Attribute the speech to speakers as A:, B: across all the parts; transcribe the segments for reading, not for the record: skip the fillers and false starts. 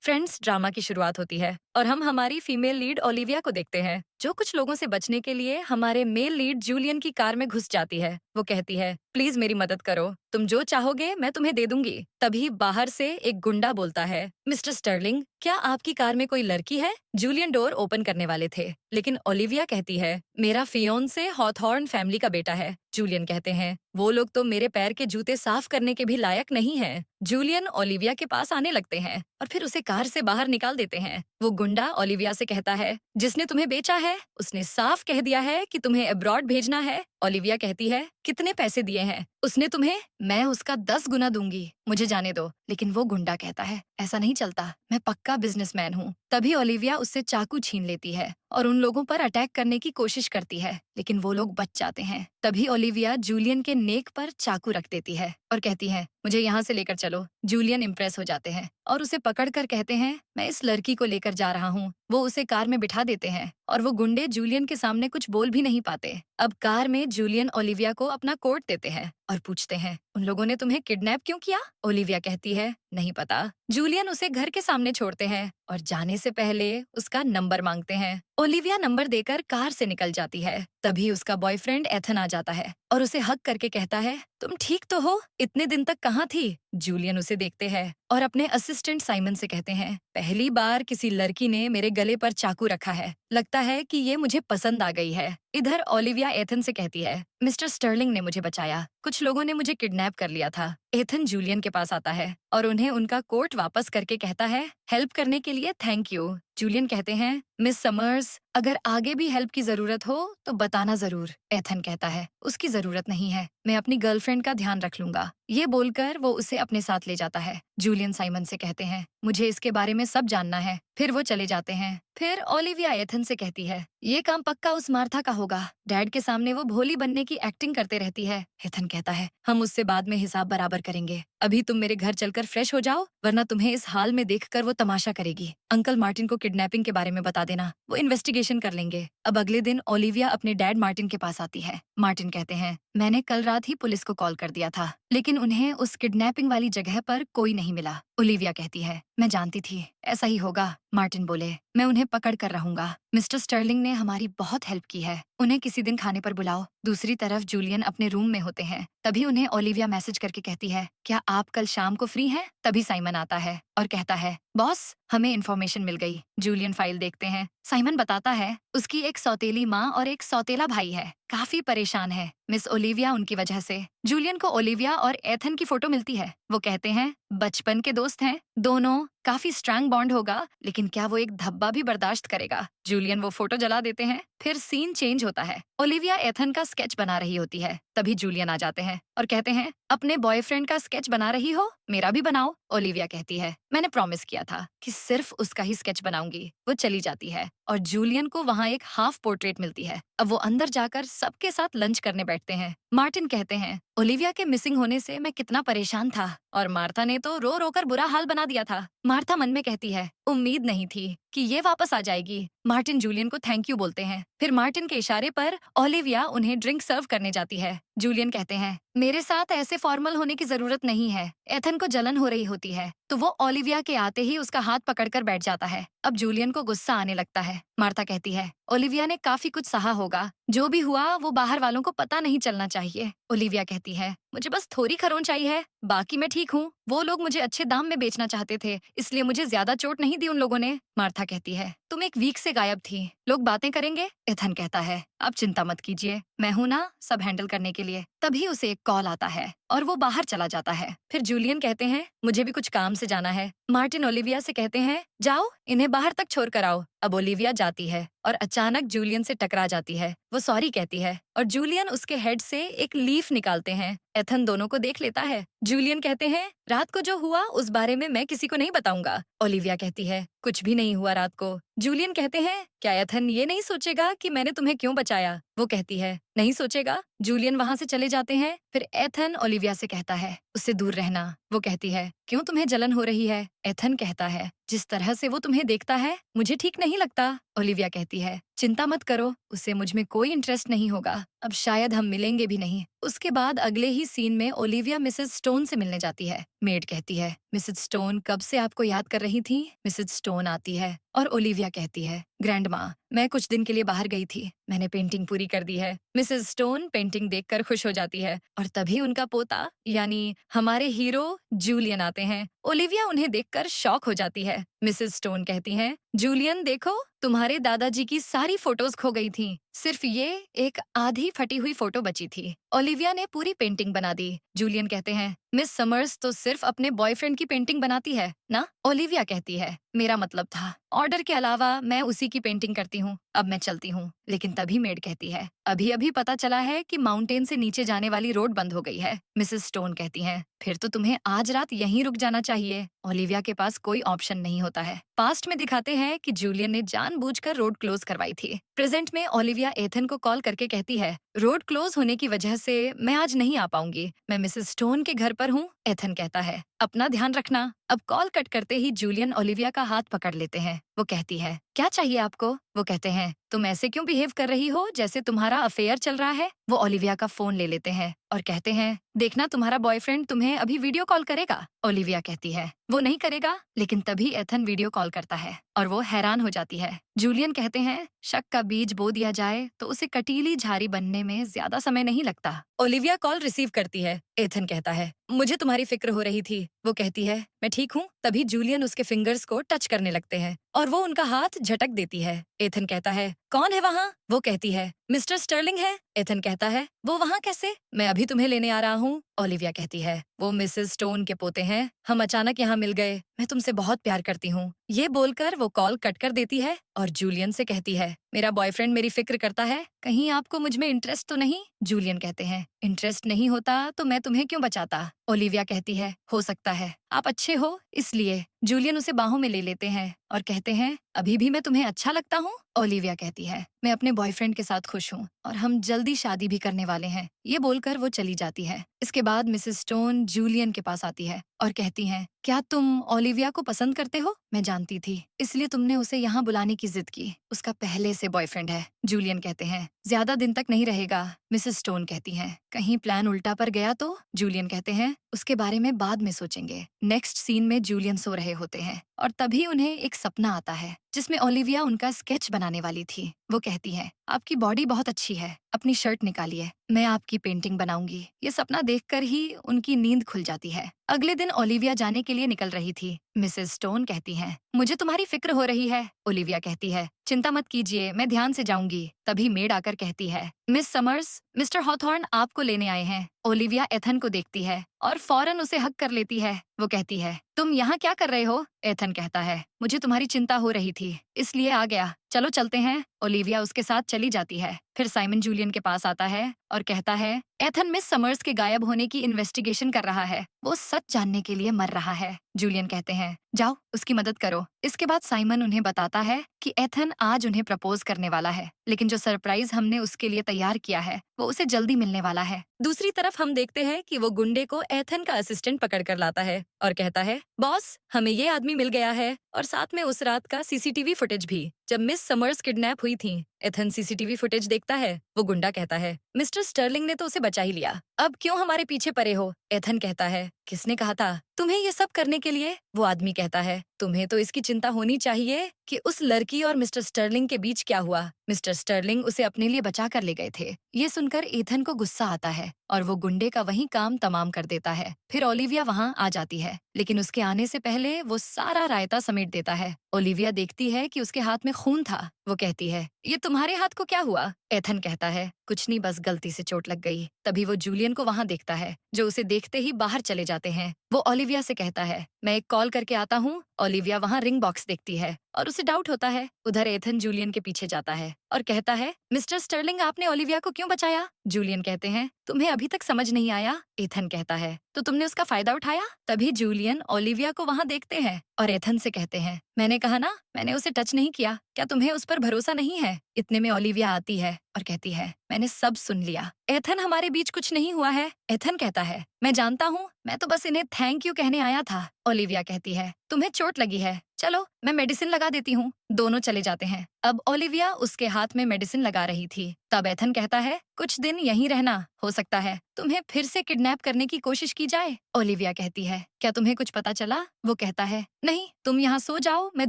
A: Friends drama की शुरुआत होती है और हम हमारी फीमेल लीड ओलिविया को देखते हैं जो कुछ लोगों से बचने के लिए हमारे मेल लीड जूलियन की कार में घुस जाती है। वो कहती है, प्लीज मेरी मदद करो, तुम जो चाहोगे मैं तुम्हें दे दूंगी। तभी बाहर से एक गुंडा बोलता है, मिस्टर स्टर्लिंग, क्या आपकी कार में कोई लड़की है? जूलियन डोर ओपन करने वाले थे, लेकिन ओलिविया कहती है, मेरा फियोंसे हॉथॉर्न फैमिली का बेटा है। जूलियन कहते हैं, वो लोग तो मेरे पैर के जूते साफ करने के भी लायक नहीं हैं। जूलियन ओलिविया के पास आने लगते हैं और फिर उसे कार से बाहर निकाल देते हैं। वो गुंडा ओलिविया से कहता है, जिसने तुम्हें बेचा है उसने साफ कह दिया है कि तुम्हें अब्रॉड भेजना है। ओलिविया कहती है, कितने पैसे दिए हैं उसने तुम्हें? मैं उसका 10 गुना दूंगी, मुझे जाने दो। लेकिन वो गुंडा कहता है, ऐसा नहीं चलता, मैं पक्का बिजनेसमैन हूँ। तभी ओलिविया उससे चाकू छीन लेती है और उन लोगों पर अटैक करने की कोशिश करती है, लेकिन वो लोग बच जाते हैं। तभी ओलिविया जूलियन के नेक पर चाकू रख देती है और कहती है, मुझे यहाँ से लेकर चलो। जूलियन इम्प्रेस हो जाते हैं और उसे पकड़कर कहते हैं, मैं इस लड़की को लेकर जा रहा हूँ। वो उसे कार में बिठा देते हैं और वो गुंडे जूलियन के सामने कुछ बोल भी नहीं पाते। अब कार में जूलियन ओलिविया को अपना कोट देते हैं और पूछते हैं, उन लोगों ने तुम्हें किडनैप क्यों किया? ओलिविया कहती है, नहीं पता। जूलियन उसे घर के सामने छोड़ते हैं और जाने से पहले उसका नंबर मांगते हैं। ओलिविया नंबर देकर कार से निकल जाती है। तभी उसका बॉयफ्रेंड एथन आ जाता है और उसे हक करके कहता है, तुम ठीक तो हो? इतने दिन तक कहाँ थी? जूलियन उसे देखते हैं और अपने असिस्टेंट साइमन से कहते हैं, पहली बार किसी लड़की ने मेरे गले पर चाकू रखा है, लगता है कि ये मुझे पसंद आ गई है। इधर ओलिविया एथन से कहती है, मिस्टर स्टर्लिंग ने मुझे बचाया, कुछ लोगों ने मुझे किडनैप कर लिया था। एथन जूलियन के पास आता है और उन्हें उनका कोट वापस करके कहता है, हेल्प करने के लिए थैंक यू। जूलियन कहते हैं, मिस समर्स, अगर आगे भी हेल्प की जरूरत हो तो बताना जरूर। एथन कहता है, उसकी जरूरत नहीं है, मैं अपनी गर्लफ्रेंड का ध्यान रख लूंगा। ये बोलकर वो उसे अपने साथ ले जाता है। जूलियन साइमन से कहते हैं, मुझे इसके बारे में सब जानना है। फिर वो चले जाते हैं। फिर ओलिविया एथन से कहती है, ये काम पक्का उस मार्था का होगा, डैड के सामने वो भोली बनने की एक्टिंग करते रहती है। एथन कहता है, हम उससे बाद में हिसाब बराबर करेंगे, अभी तुम मेरे घर चलकर फ्रेश हो जाओ, वरना तुम्हें इस हाल में देखकर वो तमाशा करेगी। अंकल मार्टिन को किडनैपिंग के बारे में बता देना, वो इन्वेस्टिगेशन कर लेंगे। अब अगले दिन ओलिविया अपने डैड मार्टिन के पास आती है। मार्टिन कहते हैं, मैंने कल रात ही पुलिस को कॉल कर दिया था, लेकिन उन्हें उस किडनैपिंग वाली जगह पर कोई नहीं मिला। ओलिविया कहती है, मैं जानती थी ऐसा ही होगा। मार्टिन बोले, मैं उन्हें पकड़ कर रहूंगा। मिस्टर स्टर्लिंग ने हमारी बहुत हेल्प की है, उन्हें किसी दिन खाने पर बुलाओ। दूसरी तरफ जूलियन अपने रूम में होते हैं। तभी उन्हें ओलिविया मैसेज करके कहती है, क्या आप कल शाम को फ्री हैं? तभी साइमन आता है और कहता है, बॉस, हमें इन्फॉर्मेशन मिल गई। जूलियन फाइल देखते हैं। साइमन बताता है, उसकी एक सौतेली माँ और एक सौतेला भाई है, काफी परेशान है मिस ओलिविया उनकी वजह से। जूलियन को ओलिविया और एथन की फोटो मिलती है। वो कहते हैं, बचपन के दोस्त हैं दोनों, काफी स्ट्रांग बॉन्ड होगा, लेकिन क्या वो एक धब्बा भी बर्दाश्त करेगा? जूलियन वो फोटो जला देते हैं। फिर सीन चेंज होता है। ओलिविया एथन का स्केच बना रही होती है। तभी जूलियन आ जाते हैं और कहते हैं, अपने बॉयफ्रेंड का स्केच बना रही हो? मेरा भी बनाओ। ओलिविया कहती है, मैंने प्रॉमिस किया था कि सिर्फ उसका ही स्केच बनाऊंगी। वो चली जाती है और जूलियन को वहाँ एक हाफ पोर्ट्रेट मिलती है। अब वो अंदर जाकर सबके साथ लंच करने बैठते हैं। मार्टिन कहते हैं, ओलिविया के मिसिंग होने से मैं कितना परेशान था और मार्था ने तो रो रो कर बुरा हाल बना दिया था। मार्था मन में कहती है, उम्मीद नहीं थी कि ये वापस आ जाएगी। मार्टिन जूलियन को थैंक यू बोलते हैं। फिर मार्टिन के इशारे पर ओलिविया उन्हें ड्रिंक सर्व करने जाती है। जूलियन कहते हैं, मेरे साथ ऐसे फॉर्मल होने की जरूरत नहीं है। एथन को जलन हो रही होती है तो वो ओलिविया के आते ही उसका हाथ पकड़कर बैठ जाता है। अब जूलियन को गुस्सा आने लगता है। मार्था कहती है, ओलिविया ने काफी कुछ सहा होगा, जो भी हुआ वो बाहर वालों को पता नहीं चलना चाहिए। ओलिविया कहती है, मुझे बस थोड़ी खरोंच आई है, बाकी मैं ठीक हूँ। वो लोग मुझे अच्छे दाम में बेचना चाहते थे, इसलिए मुझे ज्यादा चोट नहीं दी उन लोगों ने। मार्था कहती है, तुम एक वीक से गायब थी, लोग बातें करेंगे। एथन कहता है, अब चिंता मत कीजिए, मैं हूं ना सब हैंडल करने के लिए। तभी उसे एक कॉल आता है और वो बाहर चला जाता है। फिर जूलियन कहते हैं, मुझे भी कुछ काम से जाना है। मार्टिन ओलिविया से कहते हैं, जाओ इन्हें बाहर तक छोड़ कर आओ। अब ओलिविया जाती है और अचानक जूलियन से टकरा जाती है। वो सॉरी कहती है और जूलियन उसके हेड से एक लीफ निकालते हैं। एथन दोनों को देख लेता है। जूलियन कहते हैं, रात को जो हुआ उस बारे में मैं किसी को नहीं बताऊंगा। ओलिविया कहती है, कुछ भी नहीं हुआ रात को। जूलियन कहते हैं, क्या एथन ये नहीं सोचेगा कि मैंने तुम्हें क्यों बचाया? वो कहती है, नहीं सोचेगा। जूलियन वहाँ से चले जाते हैं। फिर एथन ओलिविया से कहता है, उससे दूर रहना। वो कहती है, क्यों तुम्हें जलन हो रही है? एथन कहता है, जिस तरह से वो तुम्हें देखता है मुझे ठीक नहीं लगता। ओलिविया कहती है, चिंता मत करो, उसे मुझ में कोई इंटरेस्ट नहीं होगा, अब शायद हम मिलेंगे भी नहीं। उसके बाद अगले ही सीन में ओलिविया मिसेस स्टोन से मिलने जाती है। मेड कहती है, मिसेस स्टोन कब से आपको याद कर रही थी? मिसेस स्टोन आती है और ओलिविया कहती है, ग्रैंड माँ, मैं कुछ दिन के लिए बाहर गई थी, मैंने पेंटिंग पूरी कर दी है। मिसेस स्टोन पेंटिंग देखकर खुश हो जाती है और तभी उनका पोता यानी हमारे हीरो जूलियन आते हैं। ओलिविया उन्हें देखकर शॉक हो जाती है। मिसेस स्टोन कहती हैं, जूलियन देखो, तुम्हारे दादाजी की सारी फोटोज खो गई थी, सिर्फ ये एक आधी फटी हुई फोटो बची थी। ओलिविया ने पूरी पेंटिंग बना दी। जूलियन कहते हैं, मिस समर्स तो सिर्फ अपने बॉयफ्रेंड की पेंटिंग बनाती है ना? ओलिविया कहती है, मेरा मतलब था ऑर्डर के अलावा मैं उसी की पेंटिंग करती हूँ, अब मैं चलती हूँ। लेकिन तभी मेड कहती है, अभी अभी पता चला है कि माउंटेन से नीचे जाने वाली रोड बंद हो गई है। मिसेस स्टोन कहती हैं, फिर तो तुम्हें आज रात यहीं रुक जाना चाहिए। ओलिविया के पास कोई ऑप्शन नहीं होता है। पास्ट में दिखाते हैं कि जूलियन ने जानबूझकर रोड क्लोज करवाई थी। प्रेजेंट में ओलिविया एथन को कॉल करके कहती है, रोड क्लोज होने की वजह से मैं आज नहीं आ पाऊंगी, मैं मिसेस स्टोन के घर पर हूँ। एथन कहता है, अपना ध्यान रखना। अब कॉल कट करते ही जूलियन ओलिविया का हाथ पकड़ लेते हैं। वो कहती है, क्या चाहिए आपको? वो कहते हैं, तुम ऐसे क्यों बिहेव कर रही हो जैसे तुम्हारा अफेयर चल रहा है? वो ओलिविया का फोन ले लेते हैं और कहते हैं, देखना तुम्हारा बॉयफ्रेंड तुम्हें अभी वीडियो कॉल करेगा। ओलिविया कहती है, वो नहीं करेगा। लेकिन तभी एथन वीडियो कॉल करता है और वो हैरान हो जाती है। जूलियन कहते हैं, शक का बीज बो दिया जाए तो उसे कटीली झाड़ी बनने में ज्यादा समय नहीं लगता। ओलिविया कॉल रिसीव करती है। एथन कहता है, मुझे तुम्हारी फिक्र हो रही थी। वो कहती है, मैं ठीक हूँ। तभी जूलियन उसके फिंगर्स को टच करने लगते हैं और वो उनका हाथ झटक देती है। एथन कहता है, कौन है वहाँ? वो कहती है, मिस्टर स्टर्लिंग है। एथन कहता है, वो वहाँ कैसे? मैं अभी तुम्हें लेने आ रहा हूँ। ओलिविया कहती है, वो मिसेस स्टोन के पोते हैं, हम अचानक यहाँ मिल गए, मैं तुमसे बहुत प्यार करती हूँ। ये बोलकर वो कॉल कट कर देती है और जूलियन से कहती है, मेरा बॉयफ्रेंड मेरी फिक्र करता है, कहीं आपको मुझ में इंटरेस्ट तो नहीं? जूलियन कहते हैं, इंटरेस्ट नहीं होता तो मैं तुम्हें क्यों बचाता? ओलिविया कहती है, हो सकता है आप अच्छे हो इसलिए। जूलियन उसे बाहों में ले लेते हैं और कहते हैं, अभी भी मैं तुम्हें अच्छा लगता हूँ? ओलिविया कहती है, मैं अपने बॉयफ्रेंड के साथ खुश हूँ और हम जल्दी शादी भी करने वाले हैं। ये बोलकर वो चली जाती है। इसके बाद मिसेस स्टोन जूलियन के पास आती है और कहती हैं, क्या तुम ओलिविया को पसंद करते हो? मैं जानती थी, इसलिए तुमने उसे यहाँ बुलाने की जिद की। उसका पहले से बॉयफ्रेंड है। जूलियन कहते हैं, ज्यादा दिन तक नहीं रहेगा। मिसेस स्टोन कहती हैं, कहीं प्लान उल्टा पर गया तो? जूलियन कहते हैं, उसके बारे में बाद में सोचेंगे। नेक्स्ट सीन में जूलियन सो रहे होते हैं और तभी उन्हें एक सपना आता है जिसमें ओलिविया उनका स्केच बनाने वाली थी। वो कहती है, आपकी बॉडी बहुत अच्छी है, अपनी शर्ट निकालिए, मैं आपकी पेंटिंग बनाऊंगी। ये सपना देखकर ही उनकी नींद खुल जाती है। अगले दिन ओलिविया जाने के लिए निकल रही थी। मिसेस स्टोन कहती हैं, मुझे तुम्हारी फिक्र हो रही है। ओलिविया कहती है, चिंता मत कीजिए, मैं ध्यान से जाऊंगी। तभी मेड आकर कहती है, मिस समर्स, मिस्टर हॉथॉर्न आपको लेने आए हैं। ओलिविया एथन को देखती है और फौरन उसे हक कर लेती है। वो कहती है, तुम यहाँ क्या कर रहे हो? एथन कहता है, मुझे तुम्हारी चिंता हो रही थी इसलिए आ गया, चलो चलते हैं। ओलिविया उसके साथ चली जाती है। फिर साइमन जूलियन के पास आता है और कहता है, एथन मिस समर्स के गायब होने की इन्वेस्टिगेशन कर रहा है, वो सच जानने के लिए मर रहा है। जूलियन कहते हैं, जाओ उसकी मदद करो। इसके बाद साइमन उन्हें बताता है कि एथन आज उन्हें प्रपोज करने वाला है, लेकिन जो सरप्राइज हमने उसके लिए तैयार किया है वो उसे जल्दी मिलने वाला है। दूसरी तरफ हम देखते हैं कि वो गुंडे को एथन का असिस्टेंट पकड़ कर लाता है और कहता है, बॉस हमें ये आदमी मिल गया है और साथ में उस रात का सीसीटीवी फुटेज भी, जब मिस समर्स किडनैप हुई थी। एथन सीसीटीवी फुटेज देखता है। वो गुंडा कहता है, मिस्टर स्टर्लिंग ने तो उसे बचा ही लिया, अब क्यों हमारे पीछे पड़े हो? एथन कहता है, किसने कहा था तुम्हें ये सब करने के लिए? वो आदमी कहता है, तुम्हें तो इसकी चिंता होनी चाहिए कि उस लड़की और मिस्टर स्टर्लिंग के बीच क्या हुआ। मिस्टर स्टर्लिंग उसे अपने लिए बचा कर ले गए थे। ये सुनकर एथन को गुस्सा आता है और वो गुंडे का वही काम तमाम कर देता है। फिर ओलिविया वहाँ आ जाती है, लेकिन उसके आने से पहले वो सारा रायता समेट देता है। ओलिविया देखती है कि उसके हाथ में खून था। वो कहती है, ये तुम्हारे हाथ को क्या हुआ? एथन कहता है, कुछ नहीं, बस गलती से चोट लग गई। तभी वो जूलियन को वहाँ देखता है, जो उसे देखते ही बाहर चले जाते हैं। वो ओलिविया से कहता है, मैं एक कॉल करके आता हूँ। ओलिविया वहाँ रिंग बॉक्स देखती है और उसे डाउट होता है। उधर एथन जूलियन के पीछे जाता है और कहता है, मिस्टर स्टर्लिंग आपने ओलिविया को क्यों बचाया? जूलियन कहते हैं, तुम्हें अभी तक समझ नहीं आया? एथन कहता है, तो तुमने उसका फायदा उठाया? तभी जूलियन ओलिविया को वहाँ देखते हैं और एथन से कहते हैं, मैंने कहा ना, मैंने उसे टच नहीं किया, क्या तुम्हें उस पर भरोसा नहीं है? इतने में ओलिविया आती है और कहती है, मैंने सब सुन लिया। एथन हमारे बीच कुछ नहीं हुआ है। एथन कहता है, मैं जानता हूँ, मैं तो बस इन्हें थैंक यू कहने आया था। ओलिविया कहती है, तुम्हें चोट लगी है, चलो मैं मेडिसिन लगा देती हूँ। दोनों चले जाते हैं। अब ओलिविया उसके हाथ में मेडिसिन लगा रही थी। तब एथन कहता है, कुछ दिन यहीं रहना, हो सकता है तुम्हें फिर से किडनैप करने की कोशिश की जाए। ओलिविया कहती है, क्या तुम्हें कुछ पता चला? वो कहता है, नहीं, तुम यहाँ सो जाओ, मैं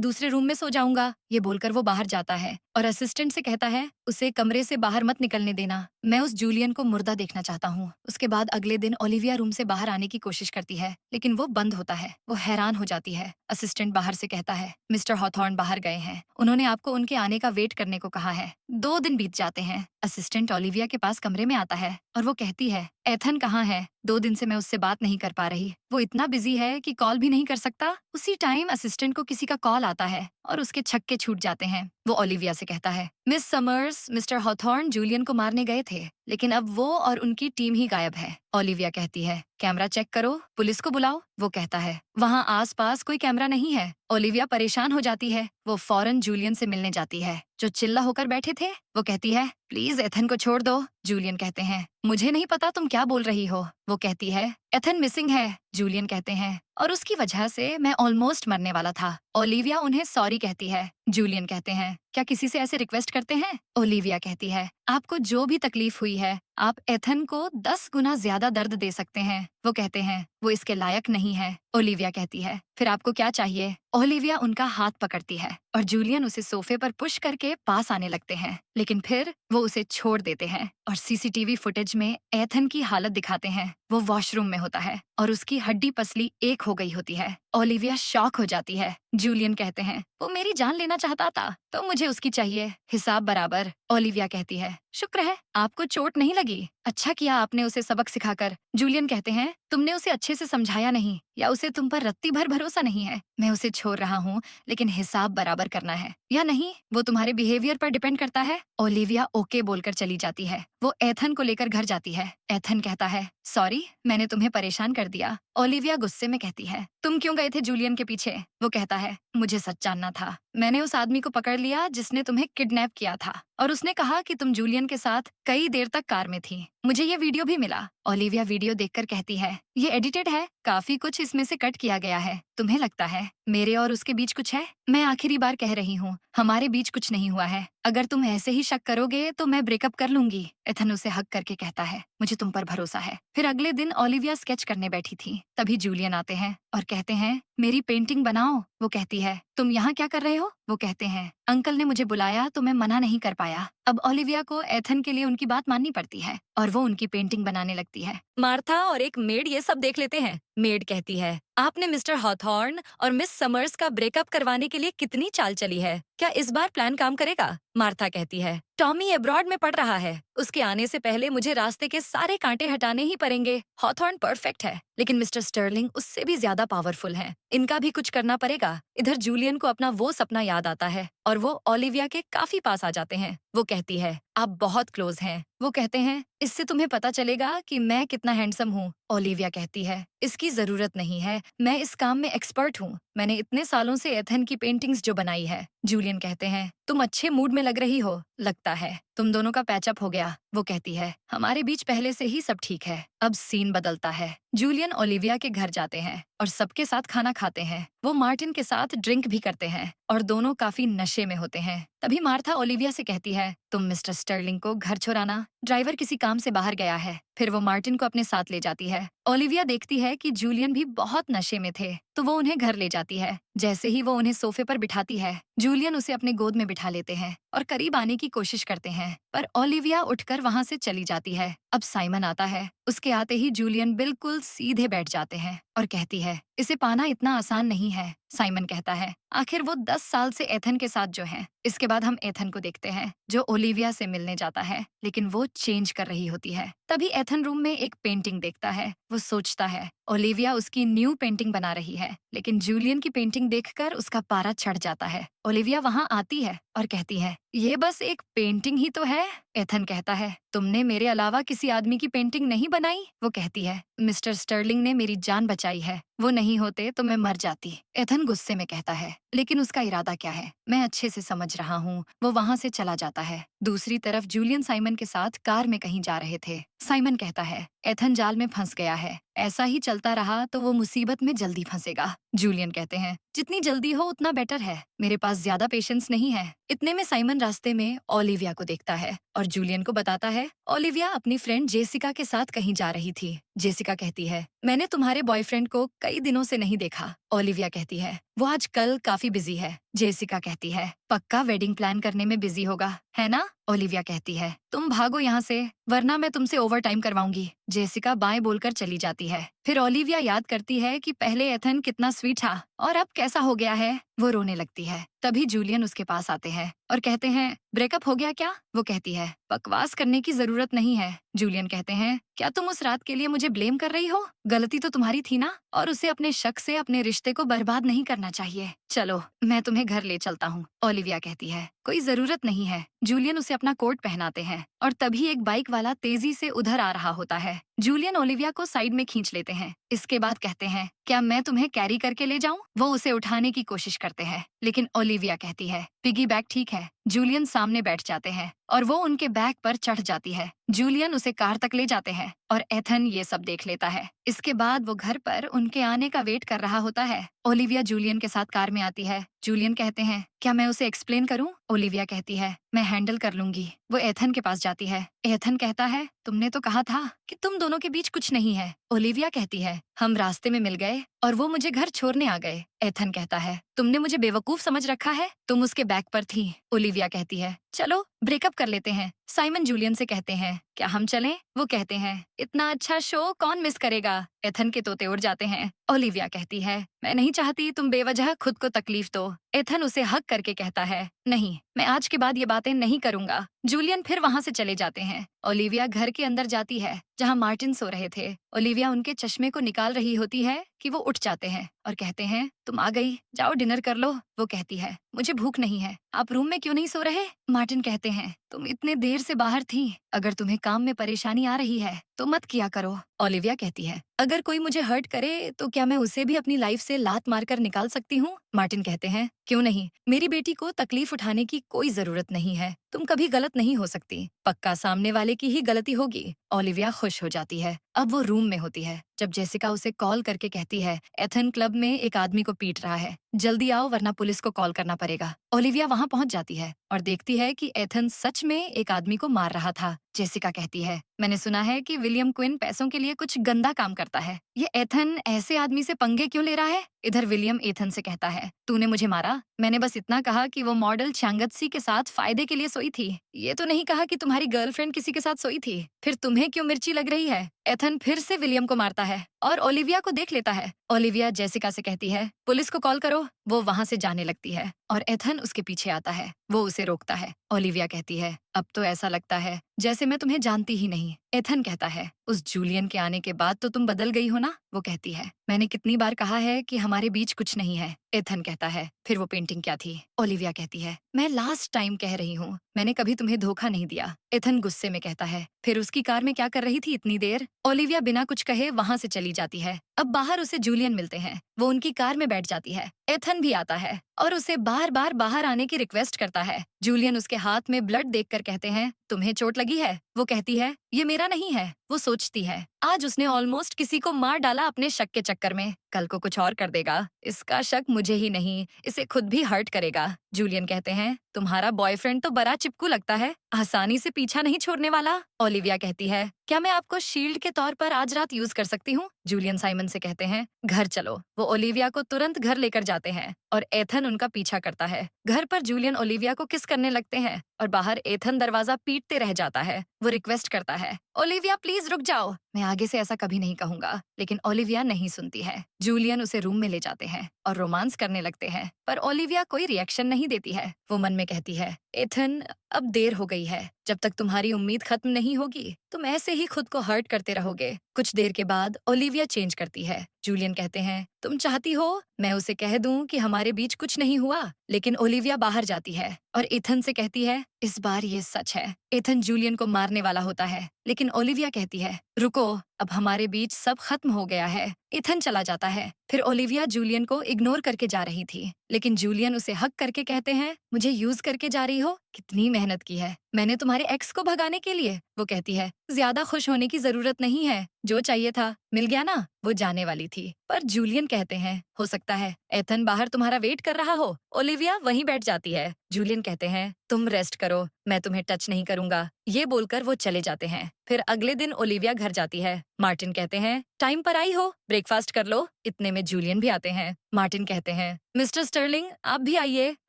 A: दूसरे रूम में सो जाऊंगा। ये बोलकर वो बाहर जाता है और असिस्टेंट से कहता है, उसे कमरे से बाहर मत निकलने देना, मैं उस जूलियन को मुर्दा देखना चाहता हूँ। उसके बाद अगले दिन ओलिविया रूम से बाहर आने की कोशिश करती है, लेकिन वो बंद होता है। वो हैरान हो जाती है। असिस्टेंट बाहर से कहता है, मिस्टर हॉथॉर्न बाहर गए हैं, उन्होंने आपको उनके आने का वेट करने को कहा है। 2 दिन बीत जाते हैं। असिस्टेंट ओलिविया के पास कमरे में आता है और वो कहती है, एथन कहाँ है? 2 दिन से मैं उससे बात नहीं कर पा रही, वो इतना बिजी है कि कॉल भी नहीं कर सकता। उसी टाइम असिस्टेंट को किसी का कॉल आता है और उसके छक्के छूट जाते हैं। वो ओलिविया से कहता है, Miss Summers, Mister Hawthorne Julian को मारने गए थे, लेकिन अब वो और उनकी टीम ही गायब है। ओलिविया कहती है, कैमरा चेक करो, पुलिस को बुलाओ। वो कहता है, वहाँ आसपास कोई कैमरा नहीं है। ओलिविया परेशान हो जाती है। वो फौरन जूलियन से मिलने जाती है, जो चिल्ला होकर बैठे थे। वो कहती है, प्लीज एथन को छोड़ दो। जूलियन कहते हैं, मुझे नहीं पता तुम क्या बोल रही हो। वो कहती है, एथन मिसिंग है। जूलियन कहते हैं, और उसकी वजह से मैं ऑलमोस्ट मरने वाला था। ओलिविया उन्हें सॉरी कहती है। जूलियन कहते हैं, क्या किसी से ऐसे रिक्वेस्ट करते हैं? ओलिविया कहती है, आपको जो भी तकलीफ हुई है, आप एथन को 10 गुना ज्यादा दर्द दे सकते हैं। वो कहते हैं, वो इसके लायक नहीं है। ओलिविया कहती है, फिर आपको क्या चाहिए? ओलिविया उनका हाथ पकड़ती है और जूलियन उसे सोफे पर पुश करके पास आने लगते हैं, लेकिन फिर वो उसे छोड़ देते हैं और सीसीटीवी फुटेज में एथन की हालत दिखाते हैं। वो वॉशरूम में होता है और उसकी हड्डी पसली एक हो गई होती है। ओलिविया शॉक हो जाती है। जूलियन कहते हैं, वो मेरी जान लेना चाहता था, तो मुझे उसकी चाहिए, हिसाब बराबर। ओलिविया कहती है, शुक्र है आपको चोट नहीं लगी, अच्छा किया आपने उसे सबक सिखाकर। जूलियन कहते हैं, तुमने उसे अच्छे से समझाया नहीं, या उसे तुम पर रत्ती भर भरोसा नहीं है। मैं उसे छोड़ रहा हूँ, लेकिन हिसाब बराबर करना है या नहीं, वो तुम्हारे बिहेवियर पर डिपेंड करता है। ओलिविया ओके बोलकर चली जाती है। वो एथन को लेकर घर जाती है। एथन कहता है, सॉरी, मैंने तुम्हें परेशान कर दिया। ओलिविया गुस्से में कहती है, तुम क्यों गए थे जूलियन के पीछे? वो कहता है, मुझे सच जानना था। मैंने उस आदमी को पकड़ लिया जिसने तुम्हें किडनैप किया था, और उसने कहा कि तुम जूलियन के साथ कई देर तक कार में थी। मुझे ये वीडियो भी मिला। ओलिविया वीडियो देखकर कहती है, ये एडिटेड है, काफी कुछ इसमें से कट किया गया है। तुम्हें लगता है मेरे और उसके बीच कुछ है? मैं आखिरी बार कह रही हूँ, हमारे बीच कुछ नहीं हुआ है। अगर तुम ऐसे ही शक करोगे तो मैं ब्रेकअप कर लूंगी। एथन उसे हक करके कहता है, मुझे तुम पर भरोसा है। फिर अगले दिन ओलिविया स्केच करने बैठी थी, तभी जूलियन आते हैं और कहते हैं, मेरी पेंटिंग बनाओ। वो कहती है, तुम यहाँ क्या कर रहे हो? वो कहते हैं, अंकल ने मुझे बुलाया तो मैं मना नहीं कर पाया। अब ओलिविया को एथन के लिए उनकी बात माननी पड़ती है और वो उनकी पेंटिंग बनाने लगती है। मार्था और एक मेड ये सब देख लेते हैं। मेड कहती है, आपने मिस्टर हॉथॉर्न और मिस समर्स का ब्रेकअप करवाने के लिए कितनी चाल चली है, क्या इस बार प्लान काम करेगा? मार्था कहती है, टॉमी अब्रॉड में पढ़ रहा है, उसके आने से पहले मुझे रास्ते के सारे कांटे हटाने ही पड़ेंगे। हॉथॉर्न परफेक्ट है, लेकिन मिस्टर स्टर्लिंग उससे भी ज्यादा पावरफुल है, इनका भी कुछ करना पड़ेगा। इधर जूलियन को अपना वो सपना याद आता है और वो ओलिविया के काफी पास आ जाते हैं। वो कहती है, आप बहुत क्लोज हैं। वो कहते हैं, इससे तुम्हें पता चलेगा कि मैं कितना हैंडसम हूँ। ओलिविया कहती है, इसकी जरूरत नहीं है, मैं इस काम में एक्सपर्ट हूँ, मैंने इतने सालों से एथन की पेंटिंग्स जो बनाई है। जूलियन कहते हैं, तुम अच्छे मूड में लग रही हो, लगता है तुम दोनों का पैचअप हो गया। वो कहती है, हमारे बीच पहले से ही सब ठीक है। अब सीन बदलता है। जूलियन ओलिविया के घर जाते हैं और सबके साथ खाना खाते हैं। वो मार्टिन के साथ ड्रिंक भी करते हैं और दोनों काफी नशे में होते हैं। तभी मार्था ओलिविया से कहती है, तुम मिस्टर स्टर्लिंग को घर छोड़ाना, ड्राइवर किसी काम से बाहर गया है। फिर वो मार्टिन को अपने साथ ले जाती है। ओलिविया देखती है कि जूलियन भी बहुत नशे में थे, तो वो उन्हें घर ले जाती है। जैसे ही वो उन्हें सोफे पर बिठाती है, जूलियन उसे अपने गोद में बिठा लेते हैं और करीब आने की कोशिश करते हैं, पर ओलिविया उठकर वहाँ से चली जाती है। अब साइमन आता है। उसके आते ही जूलियन बिल्कुल सीधे बैठ जाते हैं और कहती है, इसे पाना इतना आसान नहीं है। साइमन कहता है, आखिर वो 10 साल से एथन के साथ जो है। इसके बाद हम एथन को देखते हैं, जो ओलिविया से मिलने जाता है, लेकिन वो चेंज कर रही होती है। तभी एथन रूम में एक पेंटिंग देखता है। वो सोचता है ओलिविया उसकी न्यू पेंटिंग बना रही है, लेकिन जूलियन की पेंटिंग देखकर उसका पारा चढ़ जाता है। ओलिविया वहाँ आती है और कहती है, ये बस एक पेंटिंग ही तो है। एथन कहता है, तुमने मेरे अलावा किसी आदमी की पेंटिंग नहीं बनाई? वो कहती है, मिस्टर स्टर्लिंग ने मेरी जान बचाई है, वो नहीं होते तो मैं मर जाती, एथन गुस्से में कहता है। लेकिन उसका इरादा क्या है मैं अच्छे से समझ रहा हूँ। वो वहाँ से चला जाता है। दूसरी तरफ जूलियन साइमन के साथ कार में कहीं जा रहे थे। साइमन कहता है एथन जाल में फंस गया है, ऐसा ही चलता रहा तो वो मुसीबत में जल्दी फंसेगा। जूलियन कहते हैं जितनी जल्दी हो उतना बेटर है, मेरे पास ज्यादा पेशेंस नहीं है। इतने में साइमन रास्ते में ओलिविया को देखता है और जूलियन को बताता है ओलिविया अपनी फ्रेंड जेसिका के साथ कहीं जा रही थी। जेसिका कहती है मैंने तुम्हारे बॉयफ्रेंड को कई दिनों से नहीं देखा। ओलिविया कहती है वो आजकल काफी बिजी है। जेसिका कहती है पक्का वेडिंग प्लान करने में बिजी होगा, है ना? ओलिविया कहती है तुम भागो यहाँ से वरना मैं तुमसे ओवर टाइम करवाऊंगी। जेसिका बाएं बोलकर चली जाती है। फिर ओलिविया याद करती है कि पहले एथन कितना स्वीट था और अब कैसा हो गया है। वो रोने लगती है। तभी जूलियन उसके पास आते हैं और कहते हैं ब्रेकअप हो गया क्या? वो कहती है बकवास करने की जरूरत नहीं है। जूलियन कहते हैं क्या तुम उस रात के लिए मुझे ब्लेम कर रही हो? गलती तो तुम्हारी थी ना, और उसे अपने शक से अपने रिश्ते को बर्बाद नहीं करना चाहिए। चलो मैं तुम्हें घर ले चलता हूँ। ओलिविया कहती है कोई जरूरत नहीं है। जूलियन उसे अपना कोट पहनाते हैं और तभी एक बाइक वाला तेजी से उधर आ रहा होता है। जूलियन ओलिविया को साइड में खींच लेते हैं। इसके बाद कहते हैं क्या मैं तुम्हें कैरी करके ले जाऊं? वो उसे उठाने की कोशिश करते हैं लेकिन ओलिविया कहती है पिगी बैग ठीक है। जूलियन सामने बैठ जाते हैं और वो उनके बैग पर चढ़ जाती है। जूलियन उसे कार तक ले जाते हैं और एथन ये सब देख लेता है। इसके बाद वो घर पर उनके आने का वेट कर रहा होता है। ओलिविया जूलियन के साथ कार में आती है। जूलियन कहते हैं क्या मैं उसे एक्सप्लेन करूं? ओलिविया कहती है मैं हैंडल कर लूंगी। वो एथन के पास जाती है। एथन कहता है तुमने तो कहा था कि तुम दोनों के बीच कुछ नहीं है। ओलिविया कहती है हम रास्ते में मिल गए और वो मुझे घर छोड़ने आ गए। एथन कहता है तुमने मुझे बेवकूफ समझ रखा है, तुम उसके बैग पर थी। ओलिविया कहती है चलो ब्रेकअप कर लेते हैं। साइमन जूलियन से कहते हैं क्या हम चलें? वो कहते हैं इतना अच्छा शो कौन मिस करेगा। एथन के तोते उड़ जाते हैं। ओलिविया कहती है मैं नहीं चाहती तुम बेवजह खुद को तकलीफ दो। एथन उसे हक करके कहता है नहीं, मैं आज के बाद ये बातें नहीं करूंगा। जूलियन फिर वहाँ से चले जाते हैं। ओलिविया घर के अंदर जाती है जहाँ मार्टिन सो रहे थे। ओलिविया उनके चश्मे को निकाल रही होती है कि वो उठ जाते हैं और कहते हैं तुम आ गई, जाओ डिनर कर लो। वो कहती है मुझे भूख नहीं है, आप रूम में क्यों नहीं सो रहे? मार्टिन कहते हैं तुम इतने देर से बाहर थी, अगर तुम्हें काम में परेशानी आ रही है तो मत किया करो। ओलिविया कहती है अगर कोई मुझे हर्ट करे तो क्या मैं उसे भी अपनी लाइफ से लात मारकर निकाल सकती हूँ? मार्टिन कहते हैं क्यों नहीं, मेरी बेटी को तकलीफ उठाने की कोई जरूरत नहीं है, तुम कभी गलत नहीं हो सकती, पक्का सामने वाले की ही गलती होगी। ओलिविया खुश हो जाती है। अब वो रूम में होती है जब जेसिका उसे कॉल करके कहती है एथन क्लब में एक आदमी को पीट रहा है, जल्दी आओ वरना पुलिस को कॉल करना पड़ेगा। ओलिविया वहाँ पहुँच जाती है और देखती है कि एथन सच में एक आदमी को मार रहा था। जेसिका कहती है मैंने सुना है कि विलियम क्विन पैसों के लिए कुछ गंदा काम करता है, ये एथन ऐसे आदमी से पंगे क्यों ले रहा है? इधर विलियम एथन से कहता है तूने मुझे मारा, मैंने बस इतना कहा कि वो मॉडल चांगत्सी के साथ फायदे के लिए सोई थी, ये तो नहीं कहा कि तुम्हारी गर्लफ्रेंड किसी के साथ सोई थी, फिर तुम्हें क्यों मिर्ची लग रही है? एथन फिर से विलियम को मारता है और ओलिविया को देख लेता है। ओलिविया जेसिका से कहती है पुलिस को कॉल करो। वो वहाँ से जाने लगती है और एथन उसके पीछे आता है। वो उसे रोकता है। ओलिविया कहती है अब तो ऐसा लगता है जैसे मैं तुम्हें जानती ही नहीं। एथन कहता है उस जूलियन के आने के बाद तो तुम बदल गई हो ना? वो कहती है मैंने कितनी बार कहा है कि हमारे बीच कुछ नहीं है। एथन कहता है फिर वो पेंटिंग क्या थी? ओलिविया कहती है मैं लास्ट टाइम कह रही हूँ, मैंने कभी तुम्हें धोखा नहीं दिया। एथन गुस्से में कहता है फिर उसकी कार में क्या कर रही थी इतनी देर? ओलिविया बिना कुछ कहे वहाँ से चली जाती है। अब बाहर उसे जूलियन मिलते हैं। वो उनकी कार में बैठ जाती है। एथन भी आता है और उसे बार बार बाहर आने की रिक्वेस्ट करता है। जूलियन उसके हाथ में ब्लड देखकर कहते हैं तुम्हें चोट लगी है? वो कहती है ये मेरा नहीं है। वो सोचती है आज उसने ऑलमोस्ट किसी को मार डाला अपने शक के चक्कर में, कल को कुछ और कर देगा, इसका शक मुझे ही नहीं इसे खुद भी हर्ट करेगा। जूलियन कहते हैं तुम्हारा बॉयफ्रेंड तो बड़ा चिपकू लगता है, आसानी से पीछा नहीं छोड़ने वाला। ओलिविया कहती है क्या मैं आपको शील्ड के तौर पर आज रात यूज कर सकती हूँ? जूलियन साइमन से कहते हैं घर चलो। वो ओलिविया को तुरंत घर लेकर जाते हैं और एथन उनका पीछा करता है। घर पर जूलियन ओलिविया को किस करने लगते हैं और बाहर एथन दरवाजा पीटते रह जाता है। वो रिक्वेस्ट करता है ओलिविया प्लीज रुक जाओ, मैं आगे से ऐसा कभी नहीं कहूंगा, लेकिन ओलिविया नहीं सुनती है। जूलियन उसे रूम में ले जाते हैं और रोमांस करने लगते हैं, पर ओलिविया कोई रिएक्शन नहीं देती है। वो मन में कहती है एथन अब देर हो गई है, जब तक तुम्हारी उम्मीद खत्म नहीं होगी तुम ऐसे ही खुद को हर्ट करते रहोगे। कुछ देर के बाद ओलिविया चेंज करती है। जूलियन कहते हैं तुम चाहती हो मैं उसे कह दूं कि हमारे बीच कुछ नहीं हुआ, लेकिन ओलिविया बाहर जाती है और एथन से कहती है इस बार ये सच है। एथन जूलियन को मारने वाला होता है, लेकिन ओलिविया कहती है, रुको, अब हमारे बीच सब खत्म हो गया है। एथन चला जाता है। फिर ओलिविया जूलियन को इग्नोर करके जा रही थी, लेकिन जूलियन उसे हक करके कहते हैं, मुझे यूज करके जा रही हो? कितनी मेहनत की है मैंने तुम्हारे एक्स को भगाने के लिए। वो कहती है, ज्यादा खुश होने की जरूरत नहीं है, जो चाहिए था मिल गया ना। वो जाने वाली थी, पर जूलियन कहते हैं, हो सकता है एथन बाहर तुम्हारा वेट कर रहा हो। ओलिविया वहीं बैठ जाती है। जूलियन कहते हैं, तुम रेस्ट करो, मैं तुम्हें टच नहीं करूंगा। ये बोलकर वो चले जाते हैं। फिर अगले दिन ओलिविया घर जाती है। मार्टिन कहते हैं, टाइम पर आई हो, ब्रेकफास्ट कर लो। इतने में जूलियन भी आते हैं। मार्टिन कहते हैं, मिस्टर स्टर्लिंग आप भी आइए,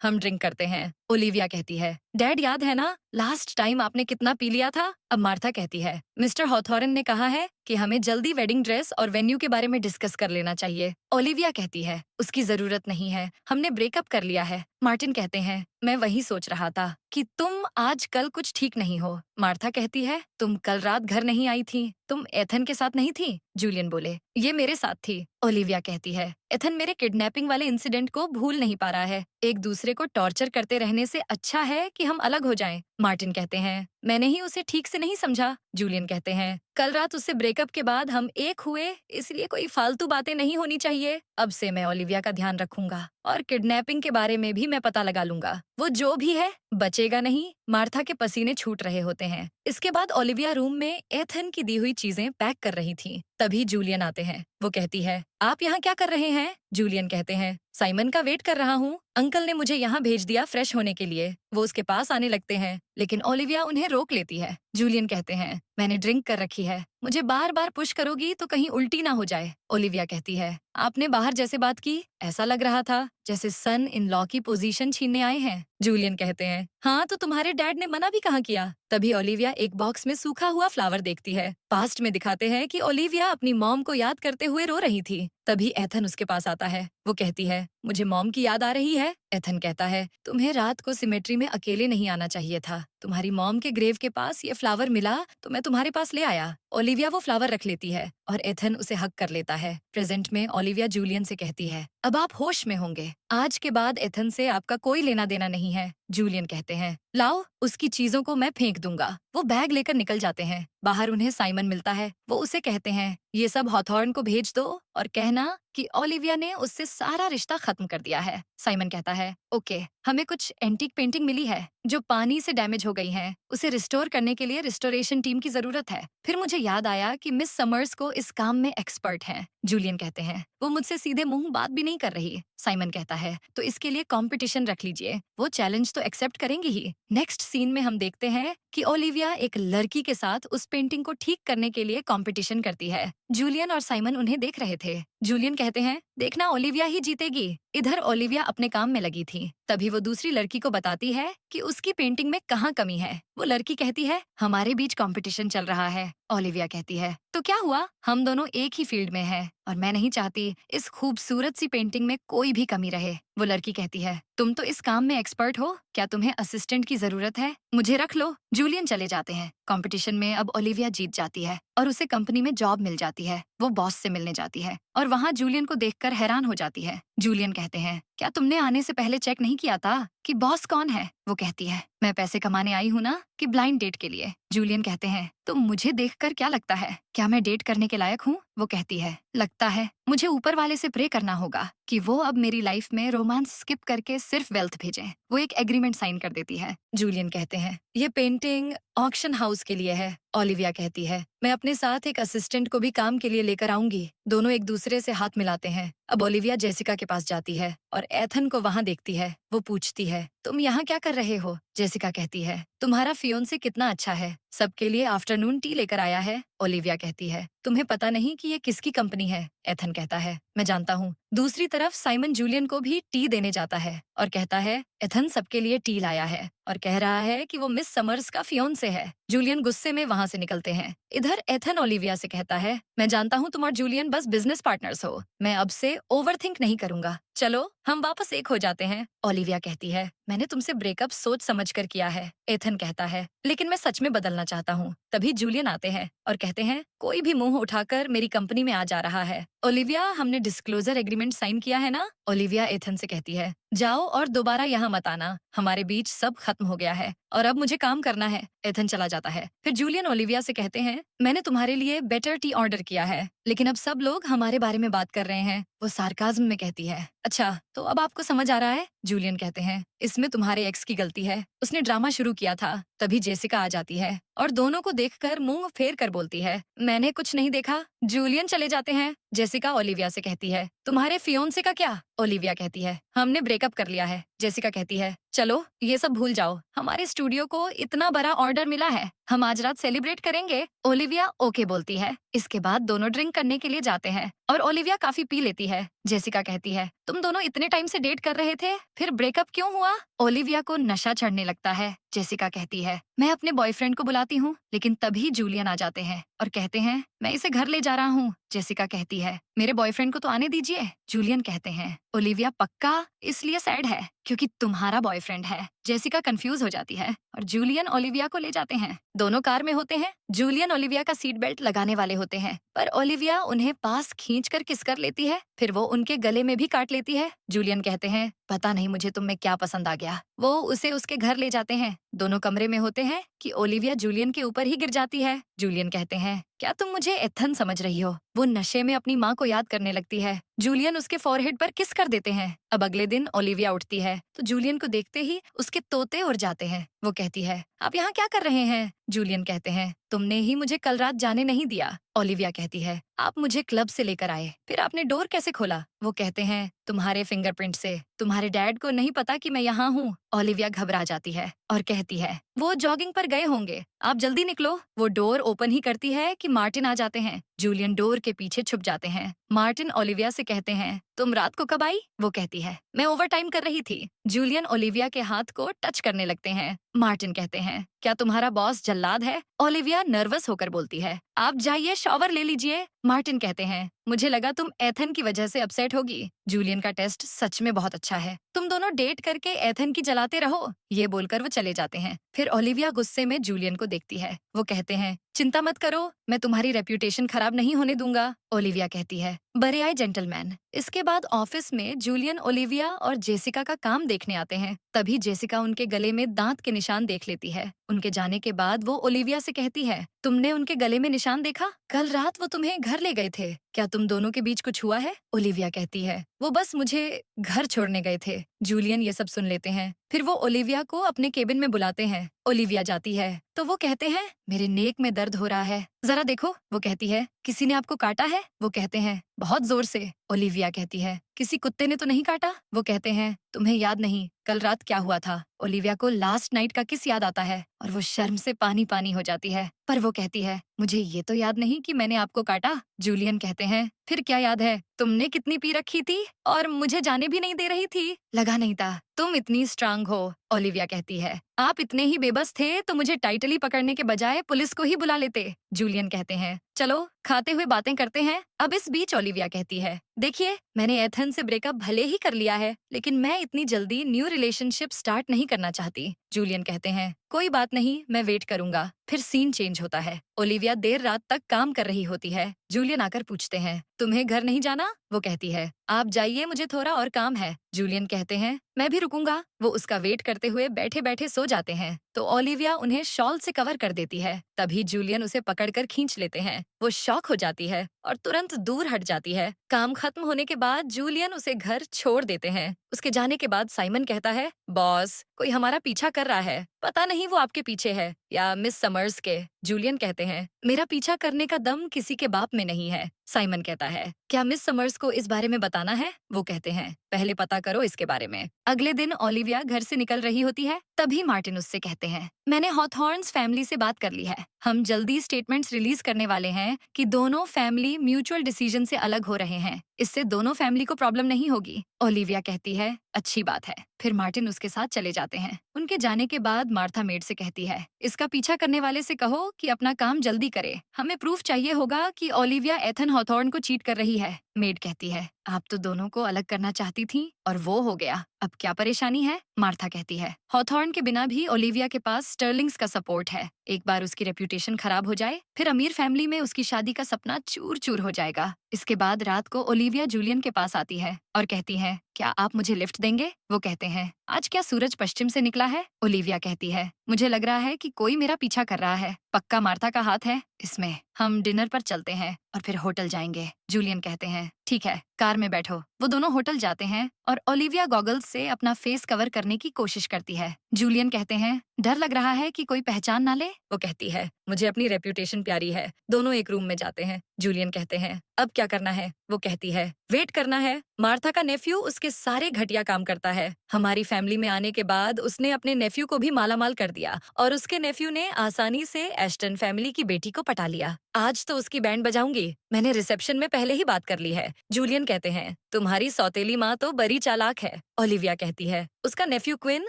A: हम ड्रिंक करते हैं। ओलिविया कहती है, डैड याद है ना लास्ट टाइम आपने कितना पी लिया था? अब मार्था कहती है, मिस्टर हॉथॉर्न ने कहा है कि हमें जल्दी वेडिंग ड्रेस और वेन्यू के बारे में डिस्कस कर लेना चाहिए। ओलिविया कहती है, उसकी जरूरत नहीं है, हमने ब्रेकअप कर लिया है। मार्टिन कहते हैं, मैं वही सोच रहा था कि तुम आजकल कुछ ठीक नहीं हो। मार्था कहती है, तुम कल रात घर नहीं आई थी, तुम एथन के साथ नहीं थी? जूलियन बोले, ये मेरे साथ थी। ओलिविया कहती है, एथन मेरे किडनैपिंग वाले इंसिडेंट को भूल नहीं पा रहा है। एक दूसरे को टॉर्चर करते रहने से अच्छा है कि हम अलग हो जाएं। मार्टिन कहते हैं, मैंने ही उसे ठीक से नहीं समझा। जूलियन कहते हैं, कल रात उससे ब्रेकअप के बाद हम एक हुए, इसलिए कोई फालतू बातें नहीं होनी चाहिए। अब से मैं ओलिविया का ध्यान रखूंगा और किडनैपिंग के बारे में भी मैं पता लगा लूंगा। वो जो भी है बचेगा नहीं। मार्था के पसीने छूट रहे होते हैं। इसके बाद ओलिविया रूम में एथन की दी हुई चीजें पैक कर रही थी। तभी जूलियन आते हैं। वो कहती है, आप यहाँ क्या कर रहे हैं? जूलियन कहते हैं, साइमन का वेट कर रहा हूँ, अंकल ने मुझे यहाँ भेज दिया फ्रेश होने के लिए। वो उसके पास आने लगते हैं, लेकिन ओलिविया उन्हें रोक लेती है। जूलियन कहते हैं, मैंने ड्रिंक कर रखी है, मुझे बार बार पुश करोगी तो कहीं उल्टी ना हो जाए। ओलिविया कहती है, आपने बाहर जैसे बात की, ऐसा लग रहा था जैसे सन इन लॉ की पोजीशन छीनने आए हैं। जूलियन कहते हैं, हाँ तो तुम्हारे डैड ने मना भी कहाँ किया? तभी ओलिविया एक बॉक्स में सूखा हुआ फ्लावर देखती है। पास्ट में दिखाते हैं कि ओलिविया अपनी मॉम को याद करते हुए रो रही थी। तभी एथन उसके पास आता है। वो कहती है, मुझे मॉम की याद आ रही है। एथन कहता है, तुम्हें रात को सिमेट्री में अकेले नहीं आना चाहिए था। तुम्हारी मॉम के ग्रेव के पास ये फ्लावर मिला तो मैं तुम्हारे पास ले आया। ओलिविया वो फ्लावर रख लेती है और एथन उसे हक कर लेता है। प्रेजेंट में ओलिविया जूलियन से कहती है, अब आप होश में होंगे, आज के बाद एथन से आपका कोई लेना देना नहीं है। जूलियन कहते हैं, लाओ उसकी चीजों को मैं फेंक दूंगा। वो बैग लेकर निकल जाते हैं। बाहर उन्हें साइमन मिलता है। वो उसे कहते हैं, ये सब हॉथॉर्न को भेज दो और कहना कि ओलिविया ने उससे सारा रिश्ता खत्म कर दिया है। साइमन कहता है, ओके, हमें कुछ एंटीक पेंटिंग मिली है जो पानी से डैमेज हो गई है। उसे रिस्टोर करने के लिए रिस्टोरेशन टीम की जरूरत है। फिर मुझे याद आया कि मिस समर्स को इस काम में एक्सपर्ट हैं। जूलियन कहते हैं, वो मुझसे सीधे मुंह बात भी नहीं कर रही। साइमन कहता है, तो इसके लिए कंपटीशन रख लीजिए, वो चैलेंज तो एक्सेप्ट करेंगी ही। नेक्स्ट सीन में हम देखते हैं कि ओलिविया एक लड़की के साथ उस पेंटिंग को ठीक करने के लिए कंपटीशन करती है। जूलियन और साइमन उन्हें देख रहे थे। जूलियन कहते हैं, देखना ओलिविया ही जीतेगी। इधर ओलिविया अपने काम में लगी थी। तभी वो दूसरी लड़की को बताती है कि उसकी पेंटिंग में कहाँ कमी है। वो लड़की कहती है, हमारे बीच कंपटीशन चल रहा है। ओलिविया कहती है, तो क्या हुआ, हम दोनों एक ही फील्ड में हैं और मैं नहीं चाहती इस खूबसूरत सी पेंटिंग में कोई भी कमी रहे। वो लड़की कहती है, तुम तो इस काम में एक्सपर्ट हो, क्या तुम्हें असिस्टेंट की जरूरत है? मुझे रख लो। जूलियन चले जाते हैं। कंपटीशन में अब ओलिविया जीत जाती है और उसे कंपनी में जॉब मिल जाती है। वो बॉस से मिलने जाती है और वहाँ जूलियन को देखकर हैरान हो जाती है। जूलियन कहते हैं, क्या तुमने आने से पहले चेक नहीं किया था कि बॉस कौन है? वो कहती है, मैं पैसे कमाने आई हूँ ना कि ब्लाइंड डेट के लिए। जूलियन कहते हैं, तो मुझे देखकर क्या लगता है, क्या मैं डेट करने के लायक हूँ? वो कहती है, लगता है मुझे ऊपर वाले से प्रे करना होगा कि वो अब मेरी लाइफ में रोमांस स्किप करके सिर्फ वेल्थ भेजें। वो एक एग्रीमेंट साइन कर देती है। जूलियन कहते हैं, ये पेंटिंग ऑक्शन हाउस के लिए है। ओलिविया कहती है, मैं अपने साथ एक असिस्टेंट को भी काम के लिए लेकर आऊंगी। दोनों एक दूसरे से हाथ मिलाते हैं। अब ओलिविया जेसिका के पास जाती है और एथन को वहाँ देखती है। वो पूछती है, तुम यहाँ क्या कर रहे हो? जेसिका कहती है, तुम्हारा फियोंसे कितना अच्छा है, सबके लिए आफ्टरनून टी लेकर आया है। ओलिविया कहती है, तुम्हें पता नहीं कि ये किसकी कंपनी है? एथन कहता है, मैं जानता हूँ। दूसरी तरफ साइमन जूलियन को भी टी देने जाता है और कहता है, एथन सबके लिए टी लाया है और कह रहा है कि वो मिस समर्स का फियोंसे है। जूलियन गुस्से में वहाँ से निकलते हैं। इधर एथन ओलिविया से कहता है, मैं जानता हूँ तुम और जूलियन बस बिजनेस पार्टनर्स हो, मैं अब से ओवरथिंक नहीं करूंगा, चलो हम वापस एक हो जाते हैं। ओलिविया कहती है, मैंने तुमसे ब्रेकअप सोच समझ कर किया है। एथन कहता है, लेकिन मैं सच में बदलना चाहता हूँ। तभी जूलियन आते हैं और कहते हैं, कोई भी मुंह उठाकर मेरी कंपनी में आ जा रहा है ओलिविया, हमने डिस्क्लोजर एग्रीमेंट साइन किया है ना? ओलिविया एथन से कहती है, जाओ और दोबारा यहाँ मत आना। हमारे बीच सब खत्म हो गया है और अब मुझे काम करना है। एथन चला जाता है। फिर जूलियन ओलिविया से कहते हैं, मैंने तुम्हारे लिए बेटर टी ऑर्डर किया है, लेकिन अब सब लोग हमारे बारे में बात कर रहे हैं। वो सार्काज्म में कहती है, अच्छा तो अब आपको समझ आ रहा है? जूलियन कहते हैं, इसमें तुम्हारे एक्स की गलती है। उसने ड्रामा शुरू किया था। तभी जेसिका आ जाती है और दोनों को देखकर मुंह फेर कर बोलती है, मैंने कुछ नहीं देखा। जूलियन चले जाते हैं। जेसिका ओलिविया से कहती है, तुम्हारे फियोंसे का क्या? ओलिविया कहती है, हमने ब्रेकअप कर लिया है। जेसिका कहती है, चलो ये सब भूल जाओ, हमारे स्टूडियो को इतना बड़ा ऑर्डर मिला है, हम आज रात सेलिब्रेट करेंगे। ओलिविया ओके बोलती है। इसके बाद दोनों ड्रिंक करने के लिए जाते हैं और ओलिविया काफी पी लेती है। जेसिका कहती है, तुम दोनों इतने टाइम से डेट कर रहे थे, फिर ब्रेकअप क्यों हुआ? ओलिविया को नशा चढ़ने लगता है। जेसिका कहती है, मैं अपने बॉयफ्रेंड को बुलाती हूँ, लेकिन तभी जूलियन आ जाते हैं और कहते हैं, मैं इसे घर ले जा रहा हूँ। जेसिका कहती है, मेरे बॉयफ्रेंड को तो आने दीजिए। जूलियन कहते हैं, ओलिविया पक्का इसलिए सैड है क्योंकि तुम्हारा बॉयफ्रेंड है। जेसिका कंफ्यूज हो जाती है और जूलियन ओलिविया को ले जाते हैं। दोनों कार में होते हैं। जूलियन ओलिविया का सीट बेल्ट लगाने वाले होते हैं, पर ओलिविया उन्हें पास खींचकर किस कर लेती है, फिर वो उनके गले में भी काट लेती है। जूलियन कहते हैं, पता नहीं मुझे तुम में क्या पसंद आ गया। वो उसे उसके घर ले जाते हैं। दोनों कमरे में होते हैं कि ओलिविया जूलियन के ऊपर ही गिर जाती है। जूलियन कहते हैं, क्या तुम मुझे एथन समझ रही हो? वो नशे में अपनी माँ को याद करने लगती है। जूलियन उसके फॉरहेड पर किस कर देते हैं। अब अगले दिन ओलिविया उठती है तो जूलियन को देखते ही उसके तोते उड़ जाते हैं। वो कहती है, आप यहाँ क्या कर रहे हैं? जूलियन कहते हैं, तुमने ही मुझे कल रात जाने नहीं दिया। ओलिविया कहती है, आप मुझे क्लब से लेकर आए, फिर आपने डोर कैसे खोला? वो कहते हैं, तुम्हारे फिंगरप्रिंट से। तुम्हारे डैड को नहीं पता कि मैं यहाँ हूँ। ओलिविया घबरा जाती है और कहती है, वो जॉगिंग पर गए होंगे, आप जल्दी निकलो। वो डोर ओपन ही करती है कि मार्टिन आ जाते हैं। जूलियन डोर के पीछे छुप जाते हैं। मार्टिन ओलिविया से कहते हैं, तुम रात को कब आई? वो कहती है, मैं ओवर टाइम कर रही थी। जूलियन ओलिविया के हाथ को टच करने लगते हैं। मार्टिन कहते हैं, क्या तुम्हारा बॉस जल्लाद है? ओलिविया नर्वस होकर बोलती है, आप जाइए शॉवर ले लीजिए। मार्टिन कहते हैं, मुझे लगा तुम एथन की वजह से अपसेट होगी। जूलियन का टेस्ट सच में बहुत अच्छा है, तुम दोनों डेट करके एथन की जलाते रहो। ये बोलकर वो चले जाते हैं। फिर ओलिविया गुस्से में जूलियन को देखती है। वो कहते हैं, चिंता मत करो, मैं तुम्हारी रेप्यूटेशन खराब नहीं होने दूंगा। ओलिविया कहती है, बड़े आए जेंटलमैन। इसके बाद ऑफिस में जूलियन ओलिविया और जेसिका का काम देखने आते हैं। तभी जेसिका उनके गले में दांत के निशान देख लेती है। उनके जाने के बाद वो ओलिविया से कहती है, तुमने उनके गले में निशान देखा? कल रात वो तुम्हें घर ले गए थे, क्या तुम दोनों के बीच कुछ हुआ है? ओलिविया कहती है, वो बस मुझे घर छोड़ने गए थे। जूलियन ये सब सुन लेते हैं। फिर वो ओलिविया को अपने केबिन में बुलाते हैं। ओलिविया जाती है तो वो कहते हैं, मेरे नेक में दर्द हो रहा है, जरा देखो। वो कहती है, किसी ने आपको काटा है? वो कहते हैं, बहुत जोर से। ओलिविया कहती है, किसी कुत्ते ने तो नहीं काटा? वो कहते हैं, तुम्हें याद नहीं कल रात क्या हुआ था? ओलिविया को लास्ट नाइट का किस याद आता है और वो शर्म से पानी पानी हो जाती है। पर वो कहती है, मुझे ये तो याद नहीं कि मैंने आपको काटा। जूलियन कहते हैं, फिर क्या याद है? तुमने कितनी पी रखी थी और मुझे जाने भी नहीं दे रही थी। लगा नहीं था तुम इतनी स्ट्रांग हो। ओलिविया कहती है, आप इतने ही बेबस थे तो मुझे टाइटली पकड़ने के बजाय पुलिस को ही बुला लेते। जूलियन कहते हैं, चलो खाते हुए बातें करते हैं। अब इस बीच ओलिविया कहती है, देखिए मैंने एथन से ब्रेकअप भले ही कर लिया है, लेकिन मैं इतनी जल्दी न्यू रिलेशनशिप स्टार्ट नहीं करना चाहती। जूलियन कहते हैं, कोई बात नहीं, मैं वेट करूंगा। फिर सीन चेंज होता है। ओलिविया देर रात तक काम कर रही होती है। जूलियन आकर पूछते हैं, तुम्हें घर नहीं जाना? वो कहती है, आप जाइए, मुझे थोड़ा और काम है। जूलियन कहते हैं, मैं भी रुकूंगा। वो उसका वेट करते हुए बैठे बैठे सो जाते हैं तो ओलिविया उन्हें शॉल से कवर कर देती है। तभी जूलियन उसे पकड़कर खींच लेते हैं। वो शॉक हो जाती है और तुरंत दूर हट जाती है। काम खत्म होने के बाद जूलियन उसे घर छोड़ देते हैं। उसके जाने के बाद साइमन कहता है, बॉस कोई हमारा पीछा कर रहा है, पता नहीं वो आपके पीछे है या मिस समर्स के। जूलियन कहते हैं, मेरा पीछा करने का दम किसी के बाप में नहीं है। साइमन कहता है, क्या मिस समर्स को इस बारे में बताना है? वो कहते हैं, पहले पता करो इसके बारे में। अगले दिन ओलिविया घर से निकल रही होती है। तभी मार्टिन उससे कहते हैं, मैंने हॉथॉर्न्स फैमिली से बात कर ली है। हम जल्दी स्टेटमेंट्स रिलीज करने वाले हैं कि दोनों फैमिली म्यूचुअल डिसीजन से अलग हो रहे हैं। इससे दोनों फैमिली को प्रॉब्लम नहीं होगी। ओलिविया कहती है, अच्छी बात है। फिर मार्टिन उसके साथ चले जाते हैं। उनके जाने के बाद मार्था मेड से कहती है, इसका पीछा करने वाले से कहो कि अपना काम जल्दी करे। हमें प्रूफ चाहिए होगा कि ओलिविया एथन हॉथॉर्न को चीट कर रही है। मेड कहती है, आप तो दोनों को अलग करना चाहती थी और वो हो गया, अब क्या परेशानी है? मार्था कहती है, हॉथॉर्न के बिना भी ओलिविया के पास स्टर्लिंग्स का सपोर्ट है। एक बार उसकी रेप्यूटेशन खराब हो जाए, फिर अमीर फैमिली में उसकी शादी का सपना चूर चूर हो जाएगा। इसके बाद रात को ओलिविया जूलियन के पास आती है और कहती है, क्या आप मुझे लिफ्ट देंगे? वो कहते हैं, आज क्या सूरज पश्चिम से निकला है? ओलिविया कहती है, मुझे लग रहा है कि कोई मेरा पीछा कर रहा है। पक्का मार्था का हाथ है इसमें। हम डिनर पर चलते हैं और फिर होटल जाएंगे। जूलियन कहते हैं, ठीक है, कार में बैठो। वो दोनों होटल जाते हैं और ओलिविया गॉगल्स से अपना फेस कवर करने की कोशिश करती है। जूलियन कहते हैं, डर लग रहा है कि कोई पहचान ना ले। वो कहती है, मुझे अपनी रेप्यूटेशन प्यारी है। दोनों एक रूम में जाते हैं। जूलियन कहते हैं, अब क्या करना है? वो कहती है, वेट करना है। मार्था का नेफ्यू उसके सारे घटिया काम करता है। हमारी फैमिली में आने के बाद उसने अपने नेफ्यू को भी मालामाल कर दिया और उसके नेफ्यू ने आसानी से एस्टन फैमिली की बेटी को पटा लिया। आज तो उसकी बैंड बजाऊंगी। मैंने रिसेप्शन में पहले ही बात कर ली है। जूलियन कहते हैं, तुम्हारी सौतेली माँ तो बड़ी चालाक है। ओलिविया कहती है, उसका नेफ्यू क्विन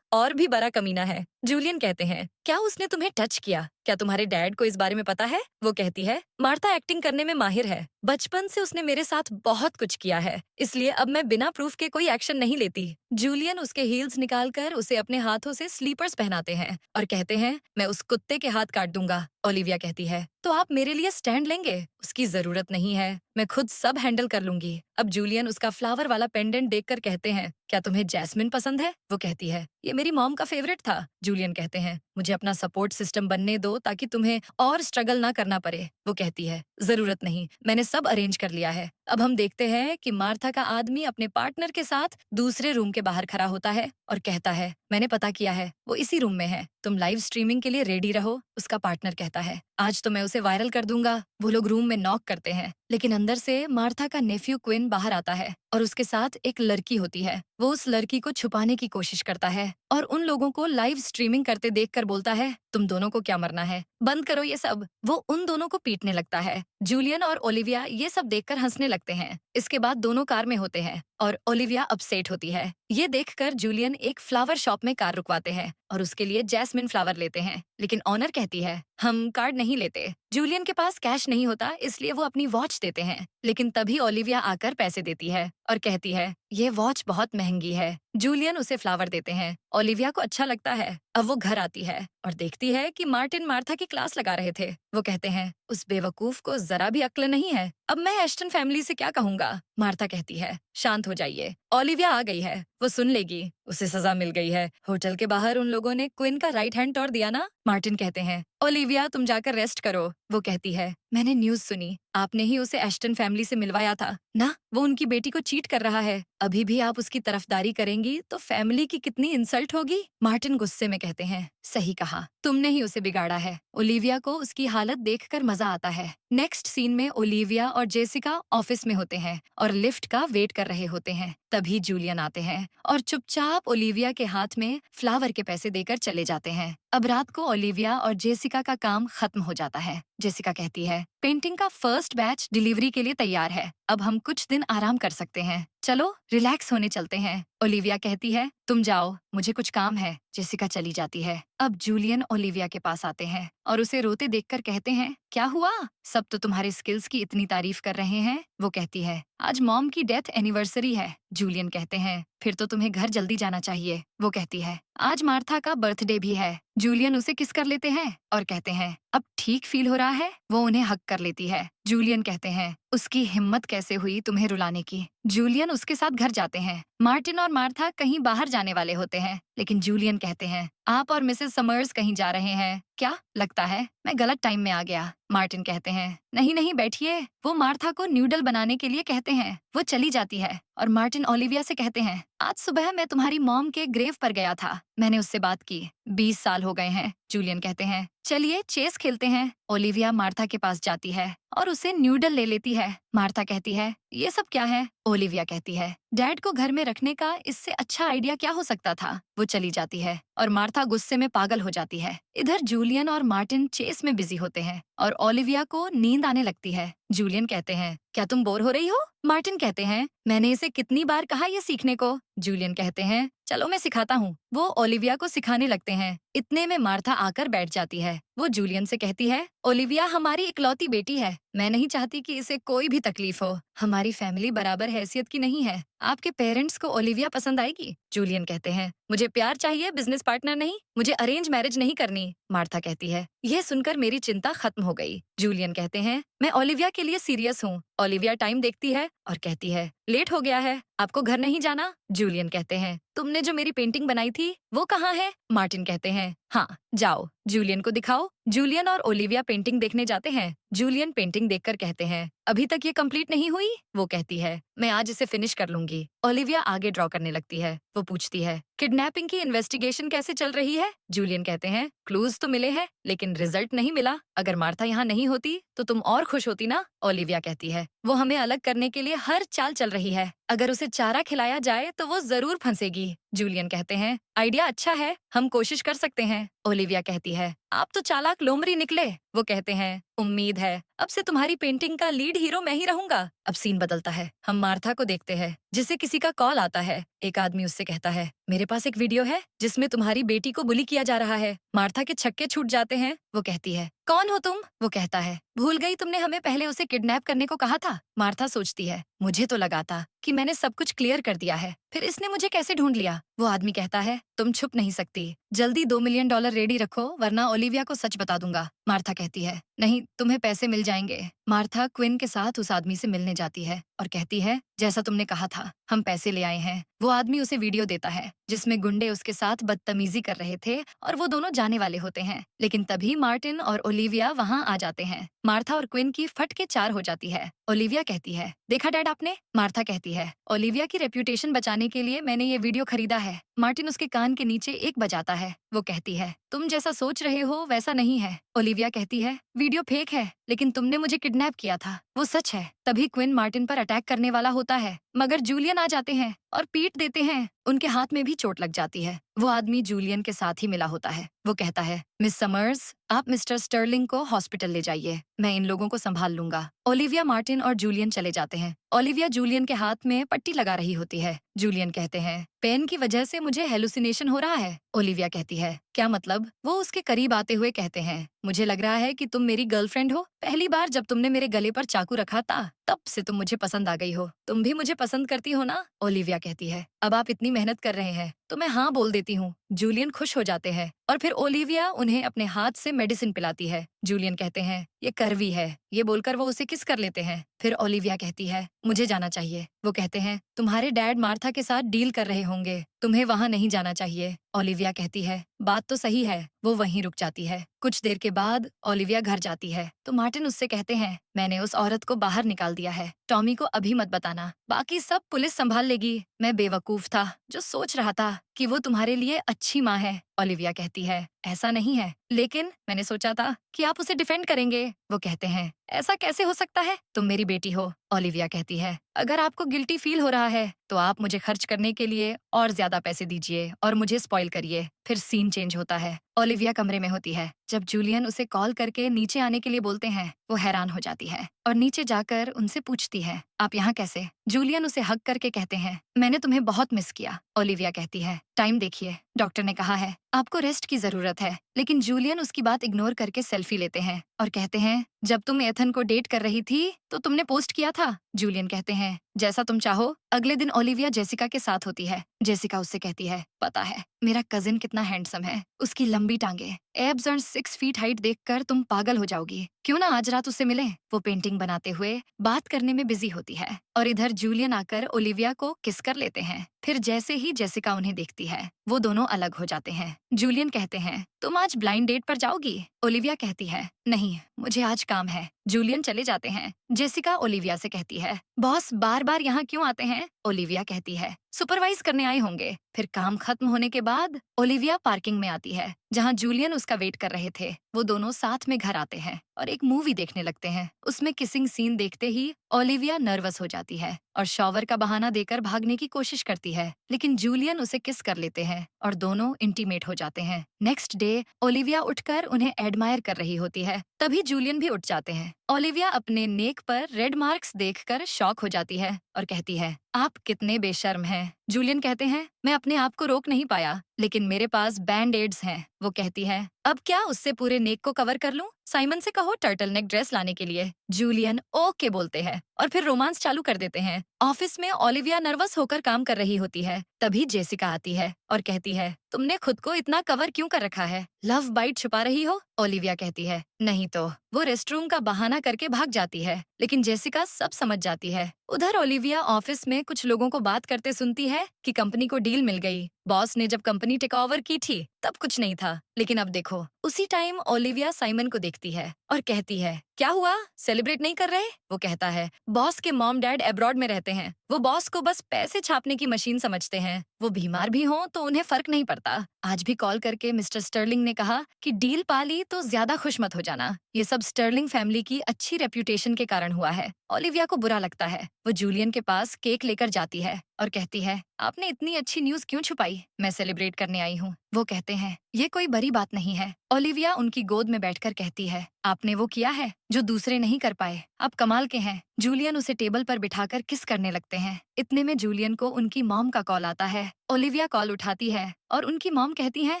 A: और भी बड़ा कमीना है। जूलियन कहते हैं, क्या उसने तुम्हें टच किया? क्या तुम्हारे डैड को इस बारे में पता है? वो कहती है, मार्था एक्टिंग करने में माहिर है। बचपन से उसने मेरे साथ बहुत कुछ किया है, इसलिए अब मैं बिना प्रूफ के कोई एक्शन नहीं लेती। जूलियन उसके हील्स निकालकर उसे अपने हाथों से स्लीपर्स पहनाते हैं और कहते हैं, मैं उस कुत्ते के हाथ काट दूंगा। ओलिविया कहती है, तो आप मेरे लिए स्टैंड लेंगे? उसकी जरूरत नहीं है, मैं खुद सब हैंडल कर लूंगी। अब जूलियन उसका फ्लावर वाला पेंडेंट देखकर कहते हैं, क्या तुम्हें जैस्मिन पसंद है? वो कहती है, ये मेरी मॉम का फेवरेट था। जूलियन कहते हैं, मुझे अपना सपोर्ट सिस्टम बनने दो ताकि तुम्हें और स्ट्रगल ना करना पड़े। वो कहती है, जरूरत नहीं, मैंने सब अरेंज कर लिया है। अब हम देखते हैं कि मार्था का आदमी अपने पार्टनर के साथ दूसरे रूम के बाहर खड़ा होता है और कहता है, मैंने पता किया है, वो इसी रूम में है। तुम लाइव स्ट्रीमिंग के लिए रेडी रहो। उसका पार्टनर कहता है, आज तो मैं उसे वायरल कर दूंगा। वो लोग रूम में नॉक करते हैं, लेकिन अंदर से मार्था का नेफ्यू क्विन बाहर आता है और उसके साथ एक लड़की होती है। वो उस लड़की को छुपाने की कोशिश करता है और उन लोगों को लाइव स्ट्रीमिंग करते देखकर बोलता है, तुम दोनों को क्या मरना है, बंद करो ये सब। वो उन दोनों को पीटने लगता है। जूलियन और ओलिविया ये सब देखकर हंसने लगते हैं। इसके बाद दोनों कार में होते हैं और ओलिविया अपसेट होती है। ये देखकर जूलियन एक फ्लावर शॉप में कार रुकवाते हैं और उसके लिए जैस्मिन फ्लावर लेते हैं, लेकिन ऑनर कहती है, हम कार्ड नहीं लेते। जूलियन के पास कैश नहीं होता, इसलिए वो अपनी वॉच देते हैं, लेकिन तभी ओलिविया आकर पैसे देती है और कहती है, ये वॉच बहुत महंगी है। जूलियन उसे फ्लावर देते हैं। ओलिविया को अच्छा लगता है। अब वो घर आती है और देखती है कि मार्टिन मार्था की क्लास लगा रहे थे। वो कहते हैं, उस बेवकूफ को जरा भी अक्ल नहीं है। अब मैं एस्टन फैमिली से क्या कहूंगा? मार्था कहती है, शांत हो जाइए, ओलिविया आ गई है, वो सुन लेगी, उसे सजा मिल गई है। होटल के बाहर उन लोगों ने क्विन का राइट हैंड तोड़ दिया ना? मार्टिन कहते हैं, ओलिविया तुम जाकर रेस्ट करो। वो कहती है, मैंने न्यूज सुनी, आपने ही उसे एस्टन फैमिली से मिलवाया था ना? वो उनकी बेटी को चीट कर रहा है। अभी भी आप उसकी तरफदारी करेंगी तो फैमिली की कितनी इंसल्ट होगी। मार्टिन गुस्से में कहते हैं, सही कहा, तुमने ही उसे बिगाड़ा है। ओलिविया को उसकी हालत देखकर मजा आता है। नेक्स्ट सीन में ओलिविया और जेसिका ऑफिस में होते हैं और लिफ्ट का वेट कर रहे होते हैं। तभी जूलियन आते हैं और चुपचाप ओलिविया के हाथ में फ्लावर के पैसे देकर चले जाते हैं। अब रात को ओलिविया और जेसिका का काम खत्म हो जाता है। जेसिका कहती है, पेंटिंग का फर्स्ट बैच डिलीवरी के लिए तैयार है, अब हम कुछ दिन आराम कर सकते हैं, चलो रिलैक्स होने चलते हैं। ओलिविया कहती है, तुम जाओ, मुझे कुछ काम है। जेसिका चली जाती है। अब जूलियन ओलिविया के पास आते हैं और उसे रोते देखकर कहते हैं, क्या हुआ? सब तो तुम्हारे स्किल्स की इतनी तारीफ कर रहे हैं। वो कहती है, आज मॉम की डेथ एनिवर्सरी है। जूलियन कहते हैं, फिर तो तुम्हें घर जल्दी जाना चाहिए। वो कहती है, आज मार्था का बर्थडे भी है। जूलियन उसे किस कर लेते हैं और कहते हैं, अब ठीक फील हो रहा है? वो उन्हें हक कर लेती है। जूलियन कहते हैं, उसकी हिम्मत कैसे हुई तुम्हें रुलाने की? जूलियन उसके साथ घर जाते हैं। मार्टिन और मार्था कहीं बाहर जाने वाले होते हैं, लेकिन जूलियन कहते हैं, आप और मिसेस समर्स कहीं जा रहे हैं क्या? लगता है मैं गलत टाइम में आ गया। मार्टिन कहते हैं, नहीं नहीं बैठिए। वो मार्था को न्यूडल बनाने के लिए कहते हैं। वो चली जाती है और मार्टिन ओलिविया से कहते हैं, आज सुबह मैं तुम्हारी मॉम के ग्रेव पर गया था, मैंने उससे बात की, 20 साल हो गए हैं। जूलियन कहते हैं, चलिए चेस खेलते हैं। ओलिविया मार्था के पास जाती है और उसे न्यूडल ले लेती है। मार्था कहती है, ये सब क्या है? ओलिविया कहती है, डैड को घर में रखने का इससे अच्छा आइडिया क्या हो सकता था? वो चली जाती है और मार्था गुस्से में पागल हो जाती है। इधर जूलियन और मार्टिन चेस में बिजी होते हैं और ओलिविया को नींद आने लगती है। जूलियन कहते हैं, क्या तुम बोर हो रही हो? मार्टिन कहते हैं, मैंने इसे कितनी बार कहा ये सीखने को। जूलियन कहते हैं, चलो मैं सिखाता हूँ। वो ओलिविया को सिखाने लगते हैं। इतने में मार्था आकर बैठ जाती है। वो जूलियन से कहती है, ओलिविया हमारी इकलौती बेटी है, मैं नहीं चाहती कि इसे कोई भी तकलीफ हो। हमारी फैमिली बराबर हैसियत की नहीं है। आपके पेरेंट्स को ओलिविया पसंद आएगी? जूलियन कहते हैं, मुझे प्यार चाहिए, बिजनेस पार्टनर नहीं। मुझे अरेंज मैरिज नहीं करनी। मार्था कहती है, यह सुनकर मेरी चिंता खत्म हो गई। जूलियन कहते हैं, मैं ओलिविया के लिए सीरियस हूँ। ओलिविया टाइम देखती है और कहती है, लेट हो गया है, आपको घर नहीं जाना? जूलियन कहते हैं, तुमने जो मेरी पेंटिंग बनाई थी वो कहाँ है? मार्टिन कहते हैं, हाँ जाओ, जूलियन को दिखाओ। जूलियन और ओलिविया पेंटिंग देखने जाते हैं। जूलियन पेंटिंग देखकर कहते हैं, अभी तक ये कंप्लीट नहीं हुई? वो कहती है, मैं आज इसे फिनिश कर लूंगी। ओलिविया आगे ड्रॉ करने लगती है। वो पूछती है, किडनैपिंग की इन्वेस्टिगेशन कैसे चल रही है? जूलियन कहते हैं, क्लूज तो मिले हैं लेकिन रिजल्ट नहीं मिला। अगर मार्था यहाँ नहीं होती तो तुम और खुश होती ना? ओलिविया कहती है, वो हमें अलग करने के लिए हर चाल चल रही है। अगर उसे चारा खिलाया जाए तो वो जरूर फंसेगी। जूलियन कहते हैं, आइडिया अच्छा है, हम कोशिश कर सकते हैं। ओलिविया कहती है, आप तो चालाक लोमड़ी निकले। वो कहते हैं, उम्मीद है अब से तुम्हारी पेंटिंग का लीड हीरो मैं ही रहूंगा। अब सीन बदलता है। हम मार्था को देखते हैं जिसे किसी का कॉल आता है। एक आदमी उससे कहता है, मेरे पास एक वीडियो है जिसमें तुम्हारी बेटी को बुली किया जा रहा है। मार्था के छक्के छूट जाते हैं। वो कहती है, कौन हो तुम? वो कहता है, भूल गई तुमने हमें पहले उसे किडनैप करने को कहा था। मार्था सोचती है, मुझे तो लगा था कि मैंने सब कुछ क्लियर कर दिया है, फिर इसने मुझे कैसे ढूंढ लिया? वो आदमी कहता है, तुम छुप नहीं सकती, जल्दी $2 मिलियन रेडी रखो वरना ओलिविया को सच बता दूंगा। मार्था कहती है, नहीं, तुम्हें पैसे मिल जाएंगे। मार्था क्विन के साथ उस आदमी से मिलने जाती है और कहती है, जैसा तुमने कहा था, हम पैसे ले आए हैं। वो आदमी उसे वीडियो देता है जिसमें गुंडे उसके साथ बदतमीजी कर रहे थे और वो दोनों जाने वाले होते हैं, लेकिन तभी मार्टिन और ओलिविया वहाँ आ जाते हैं। मार्था और क्विन की फट के चार हो जाती है। ओलिविया कहती है, देखा डैड आपने? मार्था कहती है, ओलिविया की रेप्यूटेशन बचाने के लिए मैंने ये वीडियो खरीदा है। मार्टिन उसके कान के नीचे एक बजाता है। वो कहती है, तुम जैसा सोच रहे हो वैसा नहीं है। ओलिविया कहती है, वीडियो फेक है लेकिन तुमने मुझे किडनैप किया था, वो सच है। तभी क्विन मार्टिन पर अटैक करने वाला होता है मगर जूलियन आ जाते हैं और पीट देते हैं। उनके हाथ में भी चोट लग जाती है। वो आदमी जूलियन के साथ ही मिला होता है। वो कहता है, मिस समर्स, आप मिस्टर स्टर्लिंग को हॉस्पिटल ले जाइए, मैं इन लोगों को संभाल लूंगा। ओलिविया, मार्टिन और जूलियन चले जाते हैं। ओलिविया जूलियन के हाथ में पट्टी लगा रही होती है। जूलियन कहते हैं, पेन की वजह से मुझे हेलुसिनेशन हो रहा है। ओलिविया कहती है, क्या मतलब? वो उसके करीब आते हुए कहते हैं, मुझे लग रहा है कि तुम मेरी गर्लफ्रेंड हो। पहली बार जब तुमने मेरे गले पर चाकू रखा था तब से तुम मुझे पसंद आ गई हो। तुम भी मुझे पसंद करती हो ना? ओलिविया कहती है, अब आप इतनी मेहनत कर रहे हैं तो मैं हाँ बोल देती हूँ। जूलियन खुश हो जाते हैं और फिर ओलिविया उन्हें अपने हाथ से मेडिसिन पिलाती है। जूलियन कहते हैं, ये करवी है। ये बोलकर वो उसे किस कर लेते हैं। फिर ओलिविया कहती है, मुझे जाना चाहिए। वो कहते हैं, तुम्हारे डैड मार्था के साथ डील कर रहे होंगे, तुम्हें वहाँ नहीं जाना चाहिए। ओलिविया कहती है, बात तो सही है। वो वहीं रुक जाती है। कुछ देर के बाद ओलिविया घर जाती है तो मार्टिन उससे कहते हैं, मैंने उस औरत को बाहर निकाल दिया है, टॉमी को अभी मत बताना, बाकी सब पुलिस संभाल लेगी। मैं बेवकूफ था जो सोच रहा था कि वो तुम्हारे लिए अच्छी माँ है। ओलिविया कहती है, ऐसा नहीं है, लेकिन मैंने सोचा था कि आप उसे डिफेंड करेंगे। वो कहते हैं, ऐसा कैसे हो सकता है, तुम मेरी बेटी हो। ओलिविया कहती है, अगर आपको गिल्टी फील हो रहा है तो आप मुझे खर्च करने के लिए और ज्यादा पैसे दीजिए और मुझे स्पॉइल करिए। फिर सीन चेंज होता है। ओलिविया कमरे में होती है। जब जूलियन उसे कॉल करके नीचे आने के लिए बोलते हैं, वो हैरान हो जाती है और नीचे जाकर उनसे पूछती है, आप यहाँ कैसे? जूलियन उसे हग करके कहते हैं, मैंने तुम्हें बहुत मिस किया। ओलिविया कहती है, टाइम देखिए, डॉक्टर ने कहा है आपको रेस्ट की जरूरत है। लेकिन जूलियन उसकी बात इग्नोर करके सेल्फी लेते हैं और कहते हैं, जब तुम एथन को डेट कर रही थी तो तुमने पोस्ट किया था। जूलियन कहते हैं, जैसा तुम चाहो। अगले दिन ओलिविया जेसिका के साथ होती है। जेसिका उससे कहती है, पता है मेरा कजिन कितना हैंडसम है, उसकी लंबी टांगे, एब्स और 6 फीट हाइट देखकर तुम पागल हो जाओगी। क्यों ना आज रात उससे मिले? वो पेंटिंग बनाते हुए बात करने में बिजी होती है और इधर जूलियन आकर ओलिविया को किस कर लेते हैं। फिर जैसे ही जेसिका उन्हें देखती है वो दोनों अलग हो जाते हैं। जूलियन कहते हैं, तुम आज ब्लाइंड डेट पर जाओगी? ओलिविया कहती है, नहीं, मुझे आज काम है। जूलियन चले जाते हैं। जेसिका ओलिविया से कहती है, बॉस बार बार यहाँ क्यों आते हैं? ओलिविया कहती है, सुपरवाइज करने आए होंगे। फिर काम खत्म होने के बाद ओलिविया पार्किंग में आती है जहाँ जूलियन उसका वेट कर रहे थे। वो दोनों साथ में घर आते हैं और एक मूवी देखने लगते हैं। उसमें किसिंग सीन देखते ही ओलिविया नर्वस हो जाती है और शॉवर का बहाना देकर भागने की कोशिश करती है, लेकिन जूलियन उसे किस कर लेते हैं और दोनों इंटीमेट हो जाते हैं। नेक्स्ट डे ओलिविया उठकर उन्हें एडमायर कर रही होती है। तभी जूलियन भी उठ जाते हैं। ओलिविया अपने नेक पर रेड मार्क्स देखकर शॉक हो जाती है और कहती है, आप कितने बेशर्म हैं। जूलियन कहते हैं, मैं अपने आप को रोक नहीं पाया, लेकिन मेरे पास बैंड एड्स हैं। वो कहती है, अब क्या उससे पूरे नेक को कवर कर लूं? साइमन से कहो टर्टल नेक ड्रेस लाने के लिए। जूलियन ओके बोलते हैं और फिर रोमांस चालू कर देते हैं। ऑफिस में ओलिविया नर्वस होकर काम कर रही होती है। तभी जेसिका आती है और कहती है, तुमने खुद को इतना कवर क्यों कर रखा है? लव बाइट छुपा रही हो? ओलिविया कहती है, नहीं तो। वो रेस्टरूम का बहाना करके भाग जाती है, लेकिन जेसिका सब समझ जाती है। उधर ओलिविया ऑफिस में कुछ लोगों को बात करते सुनती है कि कंपनी को डील मिल गई। बॉस ने जब कंपनी टेक ओवर की थी तब कुछ नहीं था, लेकिन अब देखो। उसी टाइम ओलिविया साइमन को देखती है और कहती है, क्या हुआ, सेलिब्रेट नहीं कर रहे? वो कहता है, बॉस के मॉम डैड अब्रॉड में रहते हैं। वो बॉस को बस पैसे छापने की मशीन समझते हैं। वो बीमार भी हों तो उन्हें फर्क नहीं पड़ता। आज भी कॉल करके मिस्टर स्टर्लिंग ने कहा कि डील पाली तो ज्यादा खुश मत हो जाना। ये सब स्टर्लिंग फैमिली की अच्छी रेप्यूटेशन के कारण हुआ है। ओलिविया को बुरा लगता है। वो जूलियन के पास केक लेकर जाती है और कहती है, आपने इतनी अच्छी न्यूज क्यों छुपाई? मैं सेलिब्रेट करने आई हूँ। वो कहते हैं, ये कोई बड़ी बात नहीं है। ओलिविया उनकी गोद में बैठकर कहती है, आपने वो किया है जो दूसरे नहीं कर पाए। आप कमाल के हैं। जूलियन उसे टेबल पर बिठाकर किस करने लगते हैं। इतने में जूलियन को उनकी मॉम का कॉल आता है। ओलिविया कॉल उठाती है और उनकी मॉम कहती है,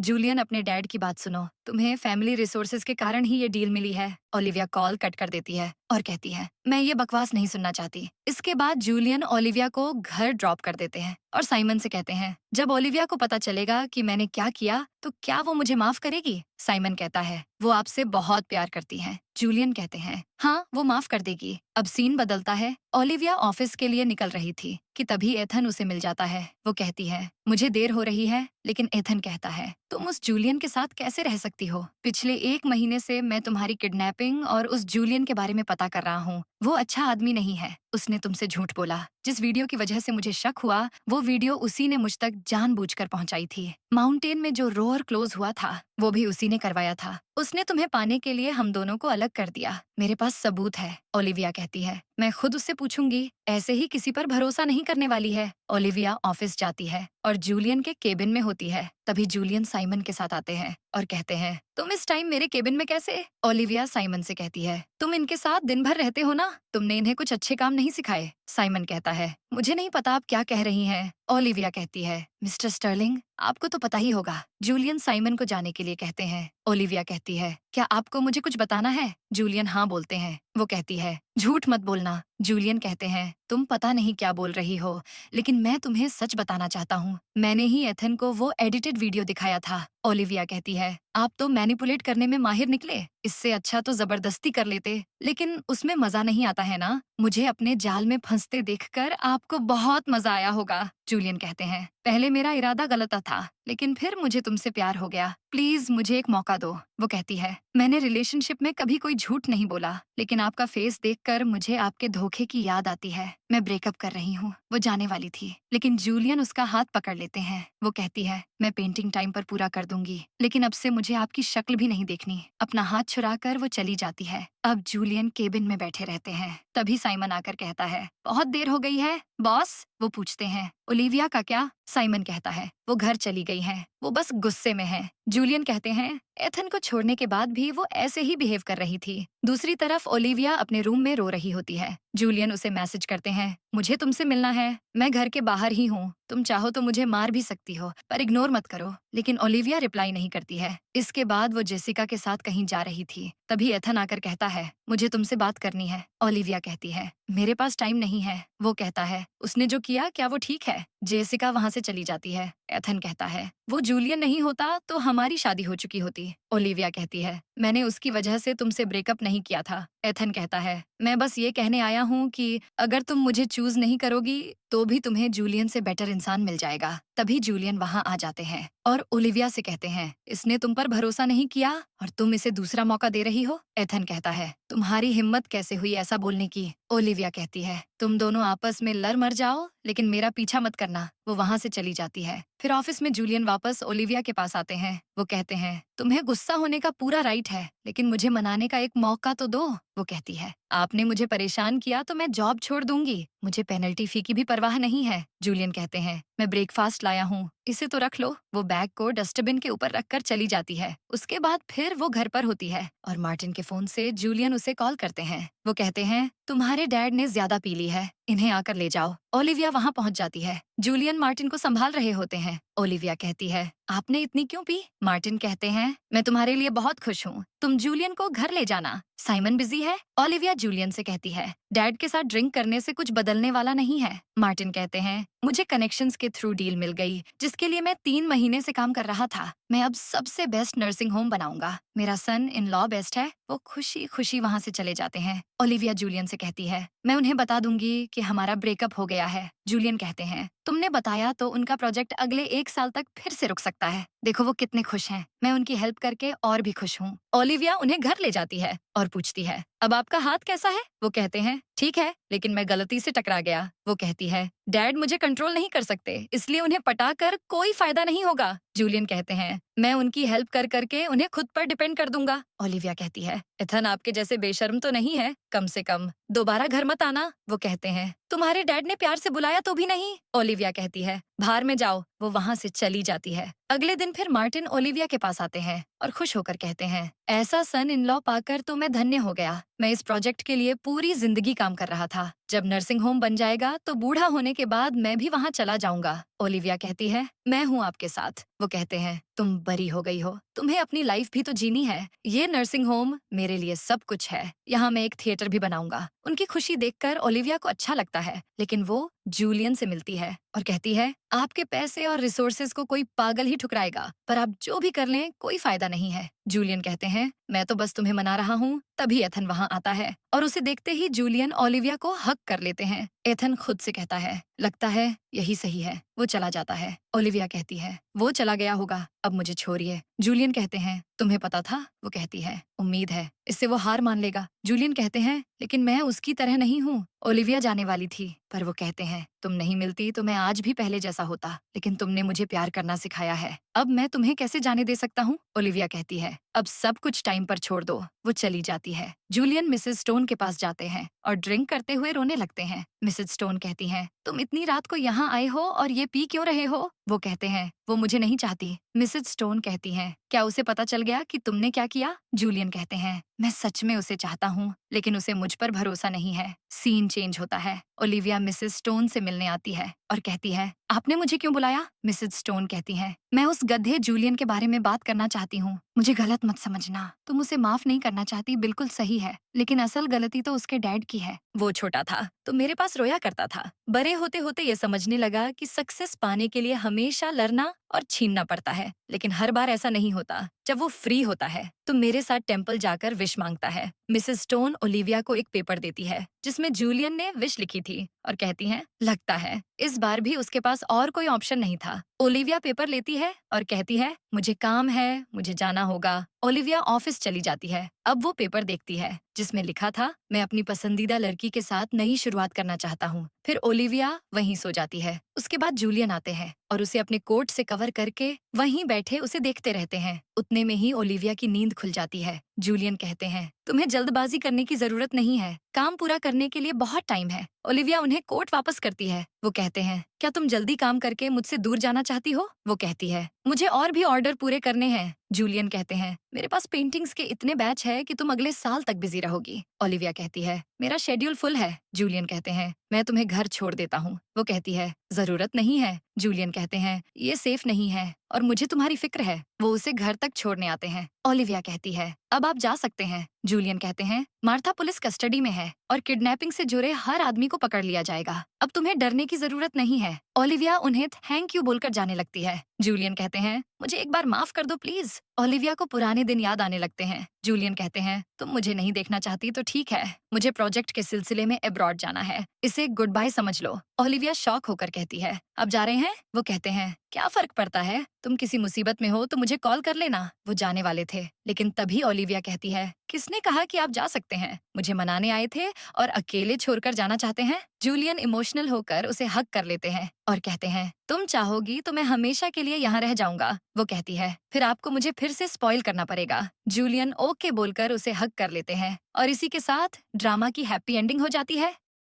A: जूलियन अपने डैड की बात सुनो, तुम्हें फैमिली रिसोर्सेज के कारण ही ये डील मिली है। ओलिविया कॉल कट कर देती है और कहती है, मैं ये बकवास नहीं सुनना चाहती। इसके बाद जूलियन ओलिविया को घर ड्रॉप कर देते हैं और साइमन से कहते हैं, जब ओलिविया को पता चलेगा कि मैंने क्या किया तो क्या वो मुझे माफ करेगी? साइमन कहता है, वो आपसे बहुत प्यार करती है। जूलियन कहते हैं, हाँ वो माफ कर देगी। अब सीन बदलता है। ओलिविया ऑफिस के लिए निकल रही थी कि तभी एथन उसे मिल जाता है। वो कहती है, मुझे देर हो रही है, लेकिन एथन कहता है, तुम उस जूलियन के साथ कैसे रह सकती हो? पिछले 1 महीने से मैं तुम्हारी किडनैपिंग और उस जूलियन के बारे में पता कर रहा हूँ। वो अच्छा आदमी नहीं है। उसने तुमसे झूठ बोला। जिस वीडियो की वजह से मुझे शक हुआ, वो वीडियो उसी ने मुझ तक जानबूझकर पहुंचाई थी। माउंटेन में जो रोअर क्लोज हुआ था, वो भी उसी ने करवाया था। उसने तुम्हें पाने के लिए हम दोनों को अलग कर दिया। मेरे पास सबूत है। ओलिविया कहती है, मैं खुद उससे पूछूंगी। ऐसे ही किसी पर भरोसा नहीं करने वाली है। ओलिविया ऑफिस जाती है और जूलियन के केबिन में होती है। तभी जूलियन साइमन के साथ आते हैं और कहते हैं, तुम इस टाइम मेरे केबिन में कैसे? ओलिविया साइमन से कहती है, तुम इनके साथ दिन भर रहते हो ना, तुमने इन्हें कुछ अच्छे काम नहीं सिखाए। साइमन कहता है, मुझे नहीं पता आप क्या कह रही हैं। ओलिविया कहती है, मिस्टर स्टर्लिंग, आपको तो पता ही होगा। जूलियन साइमन को जाने के लिए कहते हैं। ओलिविया कहती है, क्या आपको मुझे कुछ बताना है? जूलियन हाँ बोलते हैं। वो कहती है, झूठ मत बोलना। जूलियन कहते हैं, तुम पता नहीं क्या बोल रही हो, लेकिन मैं तुम्हें सच बताना चाहता हूँ। मैंने ही एथन को वो एडिटेड वीडियो दिखाया था। ओलिविया कहती है, आप तो मैनिपुलेट करने में माहिर निकले। इससे अच्छा तो जबरदस्ती कर लेते, लेकिन उसमें मजा नहीं आता है ना। मुझे अपने जाल में फंसते देखकर आपको बहुत मजा आया होगा। जूलियन कहते हैं, पहले मेरा इरादा गलत था, लेकिन फिर मुझे तुमसे प्यार हो गया। प्लीज मुझे एक मौका दो। वो कहती है, मैंने रिलेशनशिप में कभी कोई झूठ नहीं बोला, लेकिन आपका फेस देखकर मुझे आपके धोखे की याद आती है। मैं ब्रेकअप कर रही हूँ। वो जाने वाली थी, लेकिन जूलियन उसका हाथ पकड़ लेते हैं। वो कहती है, मैं पेंटिंग टाइम पर पूरा कर दूंगी, लेकिन अब से मुझे आपकी शक्ल भी नहीं देखनी। अपना हाथ छुड़ाकर वो चली जाती है। अब जूलियन केबिन में बैठे रहते हैं। तभी साइमन आकर कहता है, बहुत देर हो गई है बॉस। वो पूछते हैं, ओलिविया का क्या? साइमन कहता है, वो घर चली गई है, वो बस गुस्से में है। जूलियन कहते हैं, एथन को छोड़ने के बाद भी वो ऐसे ही बिहेव कर रही थी। दूसरी तरफ ओलिविया अपने रूम में रो रही होती है। जूलियन उसे मैसेज करते हैं, मुझे तुमसे मिलना है, मैं घर के बाहर ही हूँ, तुम चाहो तो मुझे मार भी सकती हो, पर इग्नोर मत करो। लेकिन ओलिविया रिप्लाई नहीं करती है। इसके बाद वो जेसिका के साथ कहीं जा रही थी। तभी एथन आकर कहता है, मुझे तुमसे बात करनी है। ओलिविया कहती है, मेरे पास टाइम नहीं है। वो कहता है, उसने जो किया क्या वो ठीक है? जेसिका वहाँ से चली जाती है। एथन कहता है, वो जूलियन नहीं होता तो हमारी शादी हो चुकी होती। ओलिविया कहती है, मैंने उसकी वजह से तुमसे ब्रेकअप नहीं किया था। एथन कहता है, मैं बस ये कहने आया हूँ कि अगर तुम मुझे चूज नहीं करोगी तो भी तुम्हें जूलियन से बेटर इंसान मिल जाएगा। तभी जूलियन वहाँ आ जाते हैं और ओलिविया से कहते हैं, इसने तुम पर भरोसा नहीं किया और तुम इसे दूसरा मौका दे रही हो। एथन कहता है, तुम्हारी हिम्मत कैसे हुई ऐसा बोलने की? ओलिविया कहती है, तुम दोनों आपस में लड़ मर जाओ, लेकिन मेरा पीछा मत करना। वो वहाँ से चली जाती है। फिर ऑफिस में जूलियन वापस ओलिविया के पास आते हैं। वो कहते हैं, तुम्हें गुस्सा होने का पूरा राइट है, लेकिन मुझे मनाने का एक मौका तो दो। वो कहती है, आपने मुझे परेशान किया तो मैं जॉब छोड़ दूंगी, मुझे पेनल्टी फी की भी परवाह नहीं है। जूलियन कहते हैं, मैं ब्रेकफास्ट लाया हूँ, इसे तो रख लो। वो बैग को डस्टबिन के ऊपर रखकर चली जाती है। उसके बाद फिर वो घर पर होती है और मार्टिन के फोन से जूलियन उसे कॉल करते हैं। वो कहते हैं, तुम्हारे डैड ने ज्यादा पी ली है, इन्हें आकर ले जाओ। ओलिविया वहाँ पहुँच जाती है। जूलियन मार्टिन को संभाल रहे होते हैं। ओलिविया कहती है, आपने इतनी क्यों पी? मार्टिन कहते हैं, मैं तुम्हारे लिए बहुत खुश हूँ, तुम जूलियन को घर ले जाना। साइमन बिजी है? ओलिविया जूलियन से कहती है, डैड के साथ ड्रिंक करने से कुछ बदलने वाला नहीं है। मार्टिन कहते हैं, मुझे कनेक्शंस के थ्रू डील मिल गई जिसके लिए मैं 3 महीने से काम कर रहा था। मैं अब सबसे बेस्ट नर्सिंग होम बनाऊंगा। मेरा सन इन लॉ बेस्ट है। वो खुशी खुशी वहाँ से चले जाते हैं। ओलिविया जूलियन से कहती है, मैं उन्हें बता दूंगी कि हमारा ब्रेकअप हो गया है। जूलियन कहते हैं, तुमने बताया तो उनका प्रोजेक्ट अगले 1 साल तक फिर से रुक सकता है। देखो वो कितने खुश हैं। मैं उनकी हेल्प करके और भी खुश हूँ। ओलिविया उन्हें घर ले जाती है और पूछती है, अब आपका हाथ कैसा है? वो कहते हैं, ठीक है, लेकिन मैं गलती से टकरा गया। वो कहती है, डैड मुझे कंट्रोल नहीं कर सकते, इसलिए उन्हें पटाकर कोई फायदा नहीं होगा। जूलियन कहते हैं, मैं उनकी हेल्प कर करके उन्हें खुद पर डिपेंड कर दूंगा। ओलिविया कहती है, एथन आपके जैसे बेशर्म तो नहीं है, कम से कम दोबारा घर मत आना। वो कहते हैं, तुम्हारे डैड ने प्यार से बुलाया तो भी नहीं। ओलिविया कहती है, बाहर में जाओ। वो वहाँ से चली जाती है। अगले दिन फिर मार्टिन ओलिविया के पास आते हैं और खुश होकर कहते हैं, ऐसा सन इन लॉ पाकर तो मैं धन्य हो गया। मैं इस प्रोजेक्ट के लिए पूरी जिंदगी काम कर रहा था। जब नर्सिंग होम बन जाएगा तो बूढ़ा होने के बाद मैं भी वहाँ चला जाऊंगा। ओलिविया कहती है, मैं हूँ आपके साथ। वो कहते हैं, तुम बरी हो गई हो, तुम्हें अपनी लाइफ भी तो जीनी है। ये नर्सिंग होम मेरे लिए सब कुछ है। यहाँ मैं एक थिएटर भी बनाऊंगा। उनकी खुशी देखकर ओलिविया को अच्छा लगता है, लेकिन वो जूलियन से मिलती है और कहती है, आपके पैसे और रिसोर्सेज को कोई पागल ही ठुकराएगा, पर आप जो भी कर लें कोई फायदा नहीं है। जूलियन कहते हैं, मैं तो बस तुम्हें मना रहा हूँ। तभी एथन वहाँ आता है और उसे देखते ही जूलियन ओलिविया को हक कर लेते हैं। एथन खुद से कहता है, लगता है यही सही है। वो चला जाता है। ओलिविया कहती है, वो चला गया होगा, अब मुझे छोड़िए। जूलियन कहते हैं, तुम्हें पता था? वो कहती है, उम्मीद है इससे वो हार मान लेगा। जूलियन कहते हैं, लेकिन मैं उसकी तरह नहीं हूँ। ओलिविया जाने वाली थी, पर वो कहते हैं, तुम नहीं मिलती तो मैं आज भी पहले जैसा होता, लेकिन तुमने मुझे प्यार करना सिखाया है। अब मैं तुम्हें कैसे जाने दे सकता हूँ? ओलिविया कहती है, अब सब कुछ टाइम पर छोड़ दो। वो चली जाती है। जूलियन मिसेस स्टोन के पास जाते हैं और ड्रिंक करते हुए रोने लगते हैं। मिसेस स्टोन कहती हैं, तुम इतनी रात को यहाँ आए हो और ये पी क्यों रहे हो? वो कहते हैं, वो मुझे नहीं चाहती। मिसेस स्टोन कहती हैं, क्या उसे पता चल गया कि तुमने क्या किया? जूलियन कहते हैं, मैं सच में उसे चाहता हूँ, लेकिन उसे मुझ पर भरोसा नहीं है। सीन चेंज होता है। ओलिविया मिसेस स्टोन से मिलने आती है और कहती है, आपने मुझे क्यों बुलाया? मिसेस स्टोन कहती हैं, मैं उस गधे जूलियन के बारे में बात करना चाहती हूँ। मुझे गलत मत समझना, तुम उसे माफ नहीं करना चाहती, बिल्कुल सही है, लेकिन असल गलती तो उसके डैड की है। वो छोटा था तो मेरे पास रोया करता था। बड़े होते होते ये समझने लगा कि सक्सेस पाने के लिए हमेशा लड़ना और छीनना पड़ता है, लेकिन हर बार ऐसा नहीं होता। जब वो फ्री होता है तो मेरे साथ टेम्पल जाकर विश मांगता है। मिसेस स्टोन ओलिविया को एक पेपर देती है जिसमें जूलियन ने विश लिखी थी और कहती हैं, लगता है इस बार भी उसके पास और कोई ऑप्शन नहीं था। ओलिविया पेपर लेती है और कहती है, मुझे काम है, मुझे जाना होगा। ओलिविया ऑफिस चली जाती है। अब वो पेपर देखती है जिसमें लिखा था, मैं अपनी पसंदीदा लड़की के साथ नई शुरुआत करना चाहता हूँ। फिर ओलिविया वहीं सो जाती है। उसके बाद जूलियन आते हैं और उसे अपने कोट से कवर करके वहीं बैठे उसे देखते रहते हैं। उतने में ही ओलिविया की नींद खुल जाती है। जूलियन कहते हैं, तुम्हें जल्दबाजी करने की जरूरत नहीं है, काम पूरा करने के लिए बहुत टाइम है। ओलिविया उन्हें कोट वापस करती है। वो कहते हैं, क्या तुम जल्दी काम करके मुझसे दूर जाना चाहती हो? वो कहती है, मुझे और भी ऑर्डर पूरे करने हैं। जूलियन कहते हैं, मेरे पास पेंटिंग्स के इतने बैच है कि तुम अगले साल तक बिजी रहोगी। ओलिविया कहती है, मेरा शेड्यूल फुल है। जूलियन कहते हैं, मैं तुम्हें घर छोड़ देता हूँ। वो कहती है, जरूरत नहीं है। जूलियन कहते हैं, ये सेफ नहीं है और मुझे तुम्हारी फिक्र है। वो उसे घर तक छोड़ने आते हैं। ओलिविया कहती है, अब आप जा सकते हैं। जूलियन कहते हैं, मार्था पुलिस कस्टडी में है और किडनैपिंग से जुड़े हर आदमी को पकड़ लिया जाएगा। अब तुम्हें डरने की जरूरत नहीं है। ओलिविया उन्हें थैंक यू बोलकर जाने लगती है। जूलियन कहते हैं, मुझे एक बार माफ कर दो प्लीज। ओलिविया को पुराने दिन याद आने लगते हैं। जूलियन कहते हैं, तुम मुझे नहीं देखना चाहती तो ठीक है, मुझे प्रोजेक्ट के सिलसिले में अब्रॉड जाना है, इसे गुड बाय समझ लो। ओलिविया शॉक होकर कहती है, अब जा रहे हैं? वो कहते हैं, क्या फर्क पड़ता है, तुम किसी मुसीबत में हो तो मुझे कॉल कर लेना। वो जाने वाले थे, लेकिन तभी ओलिविया कहती है, किसने कहा कि आप जा सकते हैं? मुझे मनाने आए थे और अकेले छोड़कर जाना चाहते हैं? जूलियन इमोशनल होकर उसे हक कर लेते हैं और कहते हैं, तुम चाहोगी तो मैं हमेशा के लिए यहाँ रह जाऊंगा। वो कहती है, फिर आपको मुझे फिर से स्पॉइल करना पड़ेगा। जूलियन ओके बोलकर उसे हक कर लेते हैं और इसी के साथ ड्रामा की हैप्पी एंडिंग हो जाती है।